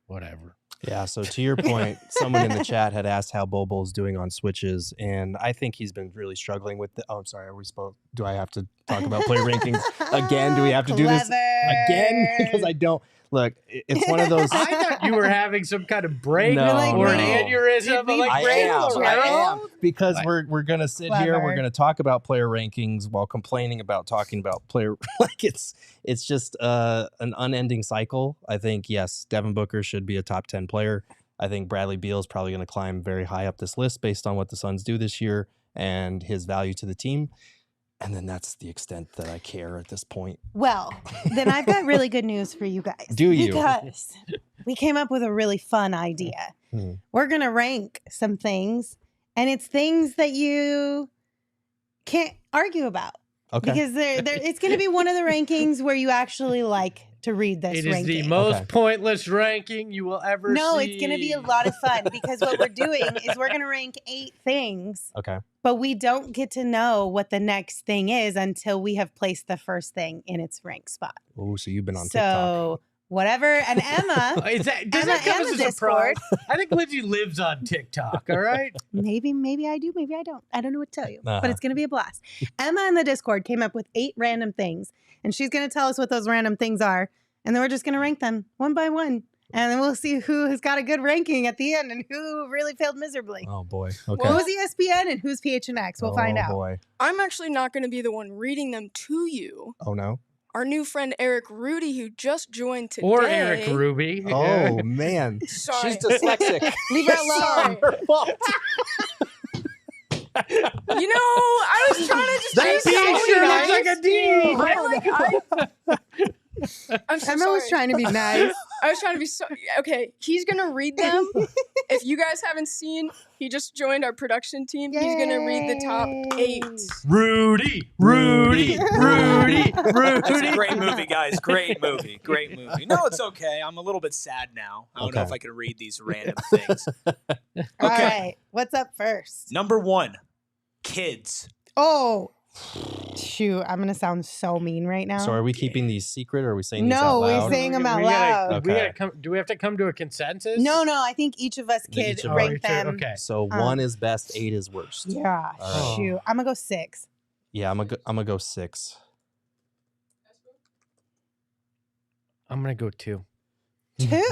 C: Whatever.
B: Yeah, so to your point, someone in the chat had asked how Bobo's doing on switches, and I think he's been really struggling with I'm sorry, do I have to talk about player rankings again? Do we have to do this again? Because I don't. Look, it's one of those.
C: I thought you were having some kind of break
B: No,
C: or an
B: no.
C: aneurysm.
B: I am. Because we're going to sit here, we're
A: Clever.
B: going to talk about player rankings while complaining about talking about player. It's just an unending cycle. I think, yes, Devin Booker should be a top 10 player. I think Bradley Beal is probably going to climb very high up this list based on what the Suns do this year and his value to the team. And then that's the extent that I care at this point.
A: Well, then I've got really good news for you guys.
B: Do you?
A: Because we came up with a really fun idea. We're going to rank some things, and it's things that you can't argue about.
B: Okay.
A: Because it's going to be one of the rankings where you actually like to read this
C: It is
A: ranking.
C: the most pointless ranking you will ever see.
A: No, it's going to be a lot of fun because what we're doing is we're going to rank 8 things.
B: Okay.
A: But we don't get to know what the next thing is until we have placed the first thing in its rank spot.
B: Oh, so you've been on
A: So
B: TikTok.
A: whatever. And Emma,
C: Does
A: Emma
C: that come
A: and
C: as
A: the
C: a surprise?
A: Discord.
C: I think Lindsay lives on TikTok, all right?
A: maybe I do, maybe I don't. I don't know what to tell you, but
B: Uh-huh.
A: it's going to be a blast. Emma in the Discord came up with 8 random things, and she's going to tell us what those random things are. And then we're just going to rank them one by one. And then we'll see who has got a good ranking at the end and who really failed miserably.
B: Oh, boy. Okay.
A: Who's ESPN and who's PHNX? We'll find out.
B: Oh, boy.
E: I'm actually not going to be the one reading them to you.
B: Oh, no.
E: Our new friend Eric Rudy, who just joined today.
C: Or Eric Ruby.
B: Oh, man.
E: Sorry.
F: She's dyslexic.
A: Leave her alone.
F: Her fault.
E: I was trying to just
C: That
E: be
C: T-shirt
E: so
C: looks like a D.
E: I'm so
A: Emma
E: sorry.
A: was trying to be nice.
E: I was trying to be so okay. He's gonna read them. If you guys haven't seen, he just joined our production team. He's gonna read the top 8.
C: Rudy.
G: It's a great movie, guys. Great movie. No, it's okay. I'm a little bit sad now. I don't know if I can read these random things.
A: All right. What's up first?
G: Number 1, kids.
A: Oh, shoot. I'm going to sound so mean right now.
B: So are we keeping these secret or are we saying these out
A: No,
B: loud?
A: we're saying them out loud.
C: Do we have to come to a consensus?
A: No, I think each of us
B: Then
A: could
B: each of
A: rank
C: us.
A: them.
C: Okay.
B: So 1 is best, 8 is worst.
A: Yeah,
B: All right.
A: shoot. I'm going to go 6.
B: Yeah, I'm gonna go 6.
C: I'm going to go 2.
A: 2?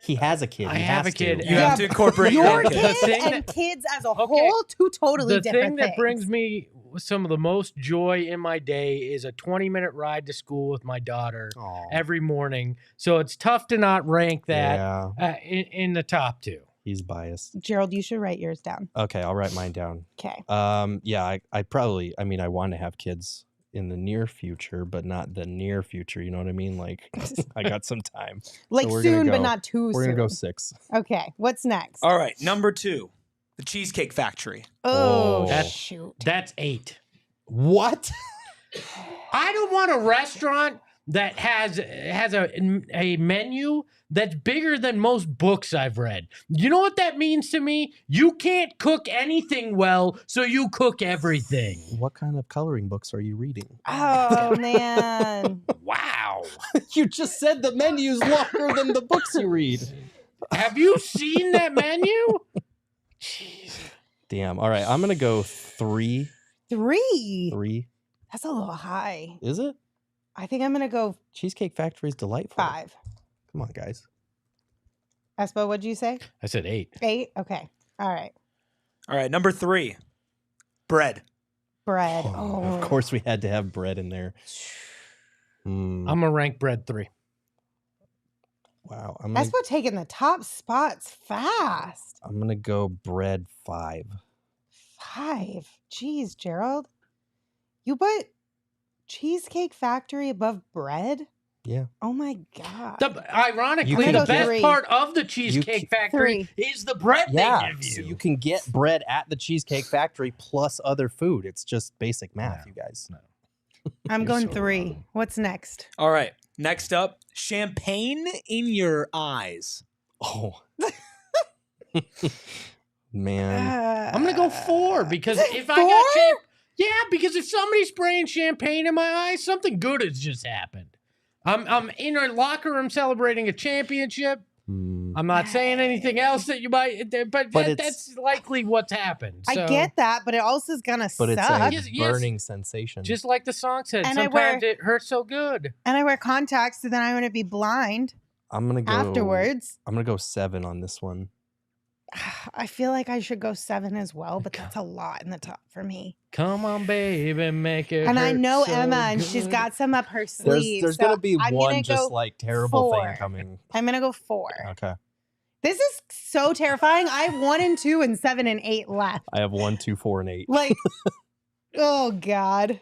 B: He has a kid.
C: I
B: He
C: have
B: has
C: a kid.
B: to.
G: You have to incorporate
A: Your
G: your
A: kid
G: kids.
C: thing
A: and
C: that-
A: kids as a
C: Okay.
A: whole, 2 totally
C: The
A: different
C: thing that
A: things.
C: brings me some of the most joy in my day is a 20-minute ride to school with my daughter every morning. So it's tough to not rank that in the top 2.
B: He's biased.
A: Gerald, you should write yours down.
B: Okay, I'll write mine down.
A: Okay.
B: Yeah, I probably, I mean, I want to have kids in the near future, but not the near future. You know what I mean? Like, I got some time.
A: Like
B: so
A: soon, but not too soon.
B: We're going to go 6.
A: Okay, what's next?
G: All right, number 2, the Cheesecake Factory.
A: Oh,
C: shoot. That's 8.
B: What?
C: I don't want a restaurant that has a menu that's bigger than most books I've read. You know what that means to me? You can't cook anything well, so you cook everything.
B: What kind of coloring books are you reading?
A: Oh, man.
C: Wow.
B: You just said the menu's longer than the books you read.
C: Have you seen that menu? Jeez.
B: Damn. All right, I'm going to go 3.
A: 3?
B: 3.
A: That's a little high.
B: Is it?
A: I think I'm going to go
B: Cheesecake Factory is delightful.
A: 5.
B: Come on, guys.
A: Espo, what'd you say?
C: I said 8.
A: 8? Okay. All right.
G: All right, number 3, bread.
A: Bread.
B: Of course we had to have bread in there.
C: I'm going to rank bread 3.
B: Wow.
A: Espo taking the top spots fast.
B: I'm going to go bread 5.
A: 5? Jeez, Gerald. You put Cheesecake Factory above bread?
B: Yeah.
A: Oh my God.
C: Ironically,
B: can
C: the best
A: 3.
C: part of the Cheesecake Factory is the bread they give you.
B: So you can get bread at the Cheesecake Factory plus other food. It's just basic math, you guys.
C: No.
A: I'm going 3. What's next?
G: All right, next up, champagne in your eyes.
B: Oh. Man.
C: I'm going to go 4 because if I
A: 4?
C: got because if somebody's spraying champagne in my eyes, something good has just happened. I'm in a locker room celebrating a championship. I'm not saying anything else that you might, but that's likely what's happened. So.
A: I get that, but it also is gonna suck.
B: But it's a burning sensation.
C: Just like the song said,
A: And
C: sometimes it hurts so good.
A: And I wear contacts, so then I'm gonna be blind.
B: I'm gonna go
A: afterwards.
B: I'm gonna go 7 on this one.
A: I feel like I should go 7 as well, but that's a lot in the top for me.
C: Come on, baby, make it.
A: And I know
C: so
A: Emma, and
C: good.
A: she's got some up her sleeve.
B: There's
A: so
B: gonna be
A: I'm
B: one
A: gonna
B: just
A: go
B: like terrible
A: 4.
B: thing coming.
A: I'm gonna go 4.
B: Okay.
A: This is so terrifying. I have 1 and 2 and 7 and 8 left.
B: I have 1, 2, 4, and 8.
A: Like, oh God.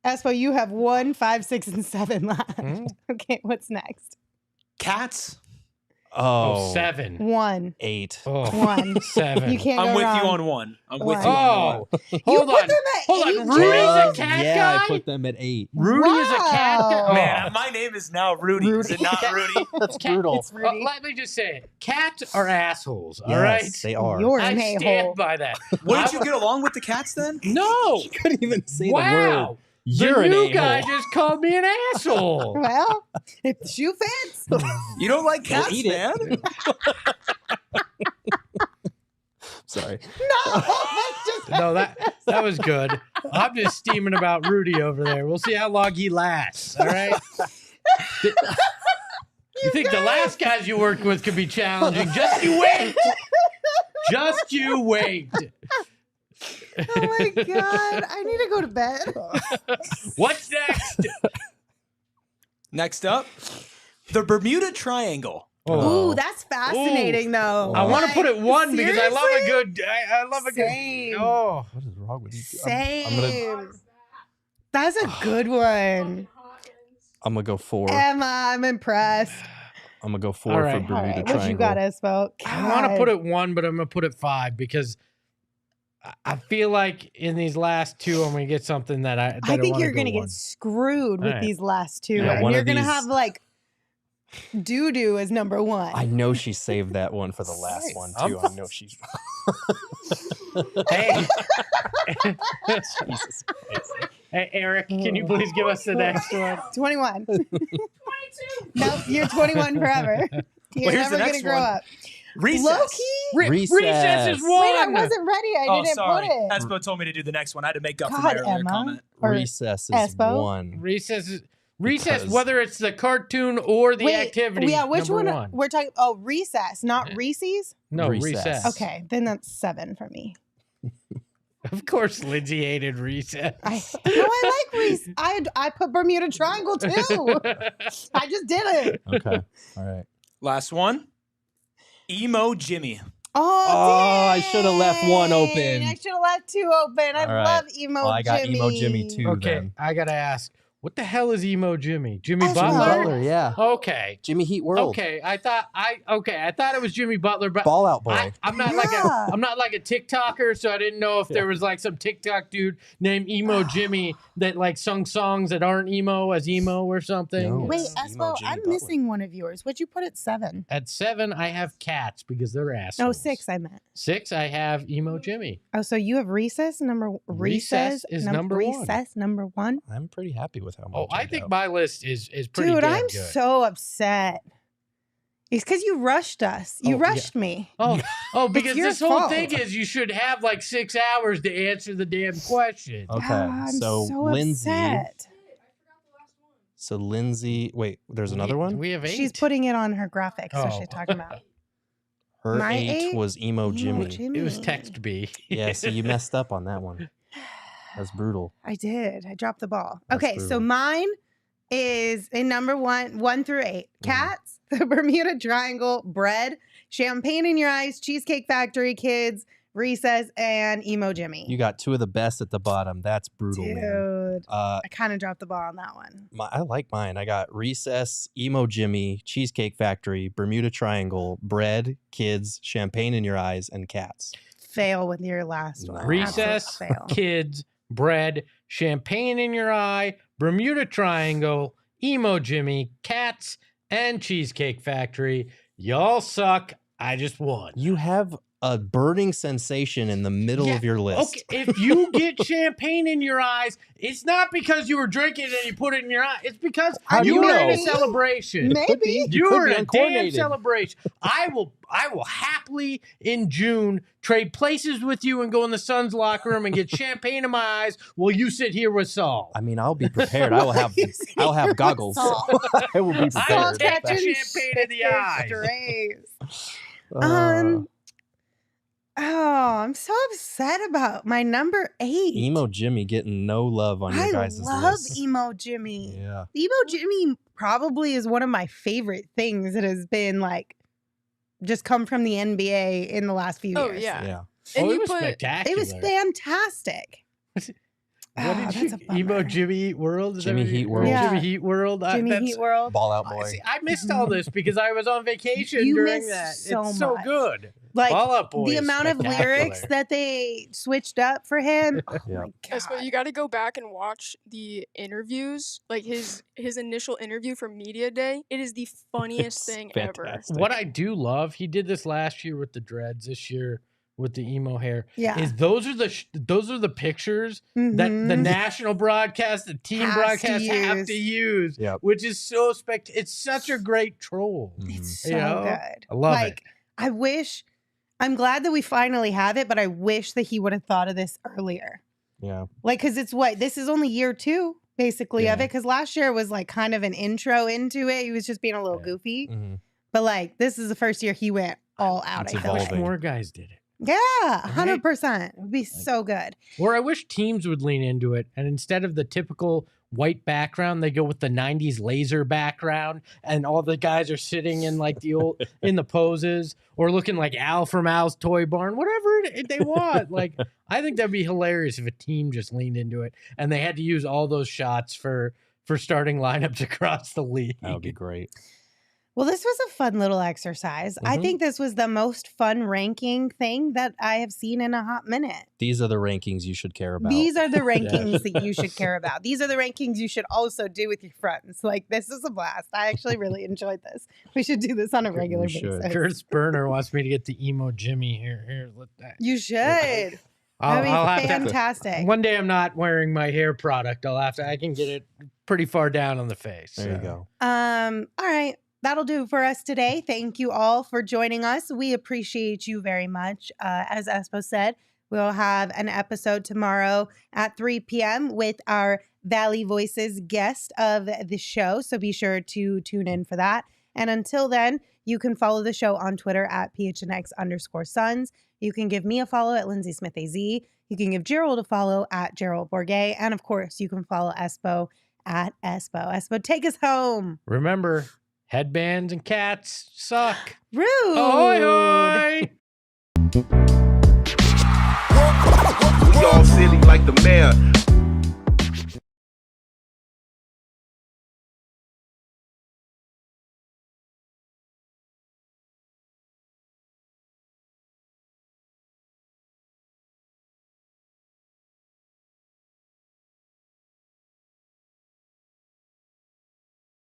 A: Espo, you have 1, 5, 6, and 7 left. Okay, what's next?
G: Cats.
B: Oh,
C: 7.
A: 1.
B: 8.
C: Oh,
A: 1.
C: 7.
A: You can't
G: I'm
A: go
G: with
A: wrong.
G: you on 1. I'm with
A: One.
G: you on 1.
C: Hold
A: put
C: on.
A: them at
C: Hold
A: 8,
C: on. Rudy's a
A: Gerald?
C: cat
B: Yeah,
C: guy?
B: I put them at 8.
C: Rudy is a cat guy?
A: Wow.
C: Oh.
G: Man, my name is now Rudy. Is it not Rudy?
B: That's brutal.
A: It's Rudy.
C: Let me just say it. Cats are assholes, all
B: Yes,
C: right?
B: they are.
A: You're
C: I
A: an a-hole.
C: stand by that.
G: Wouldn't you get along with the cats then?
C: No.
B: Couldn't even say the
C: Wow.
B: word. You're
C: the
B: an
C: new
B: a-hole.
C: guy just called me an asshole.
A: Well, if the shoe fits.
G: You don't like cats,
B: eat it.
G: man?
B: Sorry.
A: No, that's just
C: No, that was good. I'm just steaming about Rudy over there. We'll see how long he lasts. All right. You think the last guys you worked with could be challenging? Just you wait. Just you wait.
A: Oh my God. I need to go to bed.
C: What's next?
G: Next up, the Bermuda Triangle.
A: Ooh, that's fascinating though.
C: I want to put it 1 because I love a
A: seriously?
C: good. I love a
A: Same.
C: good. Oh,
B: What is wrong with you?
A: Same. That's a good one.
B: I'm gonna go 4.
A: Emma, I'm impressed.
B: I'm gonna go 4
C: All
B: for
C: right.
B: Bermuda
A: All right,
B: Triangle.
A: what you got, Espo?
C: I want to put it 1, but I'm gonna put it 5 because I feel like in these last 2, I'm gonna get something that I
A: think
C: wanna
A: you're
C: go
A: gonna
C: 1.
A: get screwed with
C: All right.
A: these last 2.
B: Yeah,
A: and
B: one
A: you're
B: of
A: gonna
B: these-
A: have like doo-doo as number 1.
B: I know she saved that one for the last one too. I know she's.
C: Hey,
B: Jesus Christ.
C: hey, Eric, can you please give us the next one?
A: 21. 22. Nope, you're 21 forever. You're
G: here's the
A: never gonna
G: next
A: grow
G: one.
A: up.
G: Recess.
A: Low-key?
B: Recess.
C: Recess is 1.
A: Wait, I wasn't ready. I
G: Oh,
A: didn't
G: sorry.
A: put it.
G: Espo told me to do the next one. I had to make up for
A: God,
G: my earlier
A: Emma.
G: comment.
A: Or
B: Recess is
A: Espo?
B: 1.
C: Recess,
B: Because-
C: whether it's the cartoon or the
A: Wait,
C: activity.
A: yeah, which
C: number
A: one? We're talking. Oh, recess, not Reese's.
C: No,
B: Recess.
C: recess.
A: Okay, then that's 7 for me.
C: Of course, Lindsay hated recess.
A: I like Reese. I put Bermuda Triangle too. I just did it.
B: Okay. All right.
G: Last one. Emo Jimmy.
A: Oh,
B: I should have left one open.
A: I should have left two open. I
B: All right.
A: love Emo Jimmy.
B: Well, I got Emo Jimmy too.
C: Okay,
B: Then.
C: I gotta ask, what the hell is Emo Jimmy? Jimmy
A: Jimmy
C: Butler?
B: Butler, yeah.
C: Okay.
B: Jimmy Heat World.
C: Okay, I thought it was Jimmy Butler, but
B: Ball out boy.
C: I'm not
A: Yeah.
C: like a TikToker, so I didn't know if there was like some TikTok dude named Emo Jimmy that like sung songs that aren't emo as emo or something.
B: No.
A: Wait,
B: It's
A: Espo,
B: Emo Jimmy
A: I'm
B: Butler.
A: missing one of yours. What'd you put at 7?
C: At 7, I have Cats because they're assholes.
A: No, 6 I meant.
C: 6, I have Emo Jimmy.
A: Oh, so you have Recess number
C: Recess is number 1.
A: Recess number 1.
B: I'm pretty happy with how much.
C: Oh, I think my list is pretty
A: Dude,
C: damn
A: I'm
C: good.
A: so upset. It's because you rushed us. You
C: Oh, yeah.
A: rushed me.
C: Oh, because
A: your
C: this whole
A: fault.
C: thing is you should have like 6 hours to answer the damn question.
B: Okay,
A: I'm
B: so Lindsay.
A: upset.
B: So Lindsay, wait, there's another one.
C: We have 8.
A: She's putting it on her graphics. So
C: Oh.
A: she's talking about
B: Her
A: my
B: 8
A: 8?
B: was Emo Jimmy.
C: It was text B.
B: Yeah, so you messed up on that one. That's brutal.
A: I did. I dropped the ball.
B: That's
A: Okay, so
B: brutal.
A: mine is in number 1 through 8.
B: Mhm.
A: Cats, the Bermuda Triangle, Bread, Champagne in Your Eyes, Cheesecake Factory, Kids, Recess, and Emo Jimmy.
B: You got 2 of the best at the bottom. That's brutal, man.
A: Dude,
B: Uh,
A: I kind of dropped the ball on that one.
B: I like mine. I got Recess, Emo Jimmy, Cheesecake Factory, Bermuda Triangle, Bread, Kids, Champagne in Your Eyes, and Cats.
A: Fail with your last one.
C: Recess,
A: Absolute fail.
C: Kids, Bread, Champagne in Your Eye, Bermuda Triangle, Emo Jimmy, Cats, and Cheesecake Factory. Y'all suck. I just won.
B: You have a burning sensation in the middle
C: Yeah,
B: of your list.
C: Okay, if you get champagne in your eyes, it's not because you were drinking it and you put it in your eye. It's because
B: How do
C: you
B: you
C: were in a
B: know?
C: celebration.
A: Maybe.
C: You
B: could
C: were
B: be
C: in a damn
B: uncoordinated.
C: celebration. I will happily in June trade places with you and go in the Suns locker room and get champagne in my eyes while you sit here with Saul.
B: I mean, I'll be prepared. I will have goggles.
A: Salt.
B: I will be
C: I will
B: prepared.
C: take the champagne in the eyes.
A: Strays.
B: Uh,
A: Oh, I'm so upset about my number 8.
B: Emo Jimmy getting no love on your
A: I
B: guys'
A: love
B: list.
A: Emo Jimmy.
B: Yeah.
A: Emo Jimmy probably is one of my favorite things that has been like just come from the NBA in the last few
E: Oh
A: years.
E: yeah.
B: Yeah.
E: And
C: Oh,
E: you
C: it was
E: put
C: spectacular.
A: It was fantastic.
C: What
A: Ah,
C: did
A: that's
C: you?
A: a bummer.
C: Emo Jimmy Heat World? Is that
B: Jimmy
C: what you-
B: Heat World.
A: Yeah.
C: Jimmy Heat World.
A: Jimmy
C: That's-
A: Heat World.
B: Ball out boy.
C: See, I missed all this because I was on vacation
A: You
C: during
A: missed
C: that.
A: so
C: It's so
A: much.
C: good.
A: Like
C: Ball Out Boy
A: the
C: is
A: amount of lyrics
C: spectacular.
A: that they switched up for him. Oh
B: Yeah.
A: my
E: Yes, but
A: God.
E: you got to go back and watch the interviews, like his initial interview for Media Day. It is the funniest
B: It's
E: thing ever.
B: fantastic.
C: What I do love, he did this last year with the dreads, this year with the emo hair.
A: Yeah.
C: Is those are the pictures that the
A: Mhm.
C: national broadcast, the team
A: Has to
C: broadcast have
A: use.
C: to use,
B: Yep.
C: which is so It's such a great troll.
A: It's
B: Mhm.
A: so
C: You know?
A: good.
C: I love
A: like, I'm glad that we finally have it, but I wish that he would have thought of this earlier.
B: Yeah.
A: Like, because this is only year 2, basically, of
B: Yeah.
A: it. Because last year was like kind of an intro into it. He was just being a little
C: Yeah.
A: goofy.
B: Mhm.
A: But like, this is the first year he went all out,
B: It's
A: I feel
C: I wish
A: like.
B: evolving.
C: more guys did it.
A: Yeah,
C: Right?
A: 100%. It would be so good.
C: Or I wish teams would lean into it, and instead of the typical white background, they go with the '90s laser background, and all the guys are sitting in like the old in the poses, or looking like Al from Al's Toy Barn, whatever they want. Like, I think that'd be hilarious if a team just leaned into it, and they had to use all those shots for starting lineups across the league.
B: That would be great.
A: Well, this was a fun little exercise. I
B: Mhm.
A: think this was the most fun ranking thing that I have seen in a hot minute.
B: These are the rankings you should care about.
A: These are the rankings that you should care about. These are the rankings you should also do with your friends. Like, this is a blast. I actually really enjoyed this. We should do this on a regular
B: should.
A: basis.
C: Curtis Burner wants me to get the Emo Jimmy here. Here, let that.
A: You should.
C: I'll
A: That'd be
C: have to.
A: fantastic.
C: One day I'm not wearing my hair product. I can get it pretty far down on the face.
B: There you
C: so.
B: go.
A: All right. That'll do for us today. Thank you all for joining us. We appreciate you very much. As Espo said, we'll have an episode tomorrow at 3 p.m. with our Valley Voices guest of the show. So be sure to tune in for that. And until then, you can follow the show on Twitter at PHNX_Suns. You can give me a follow at Lindsay Smith AZ. You can give Gerald a follow at Gerald Bourget. And of course, you can follow Espo at Espo. Espo, take us home.
C: Remember, headbands and cats suck.
A: Rude.
C: Ahoy, hoy!
H: We all silly like the mayor.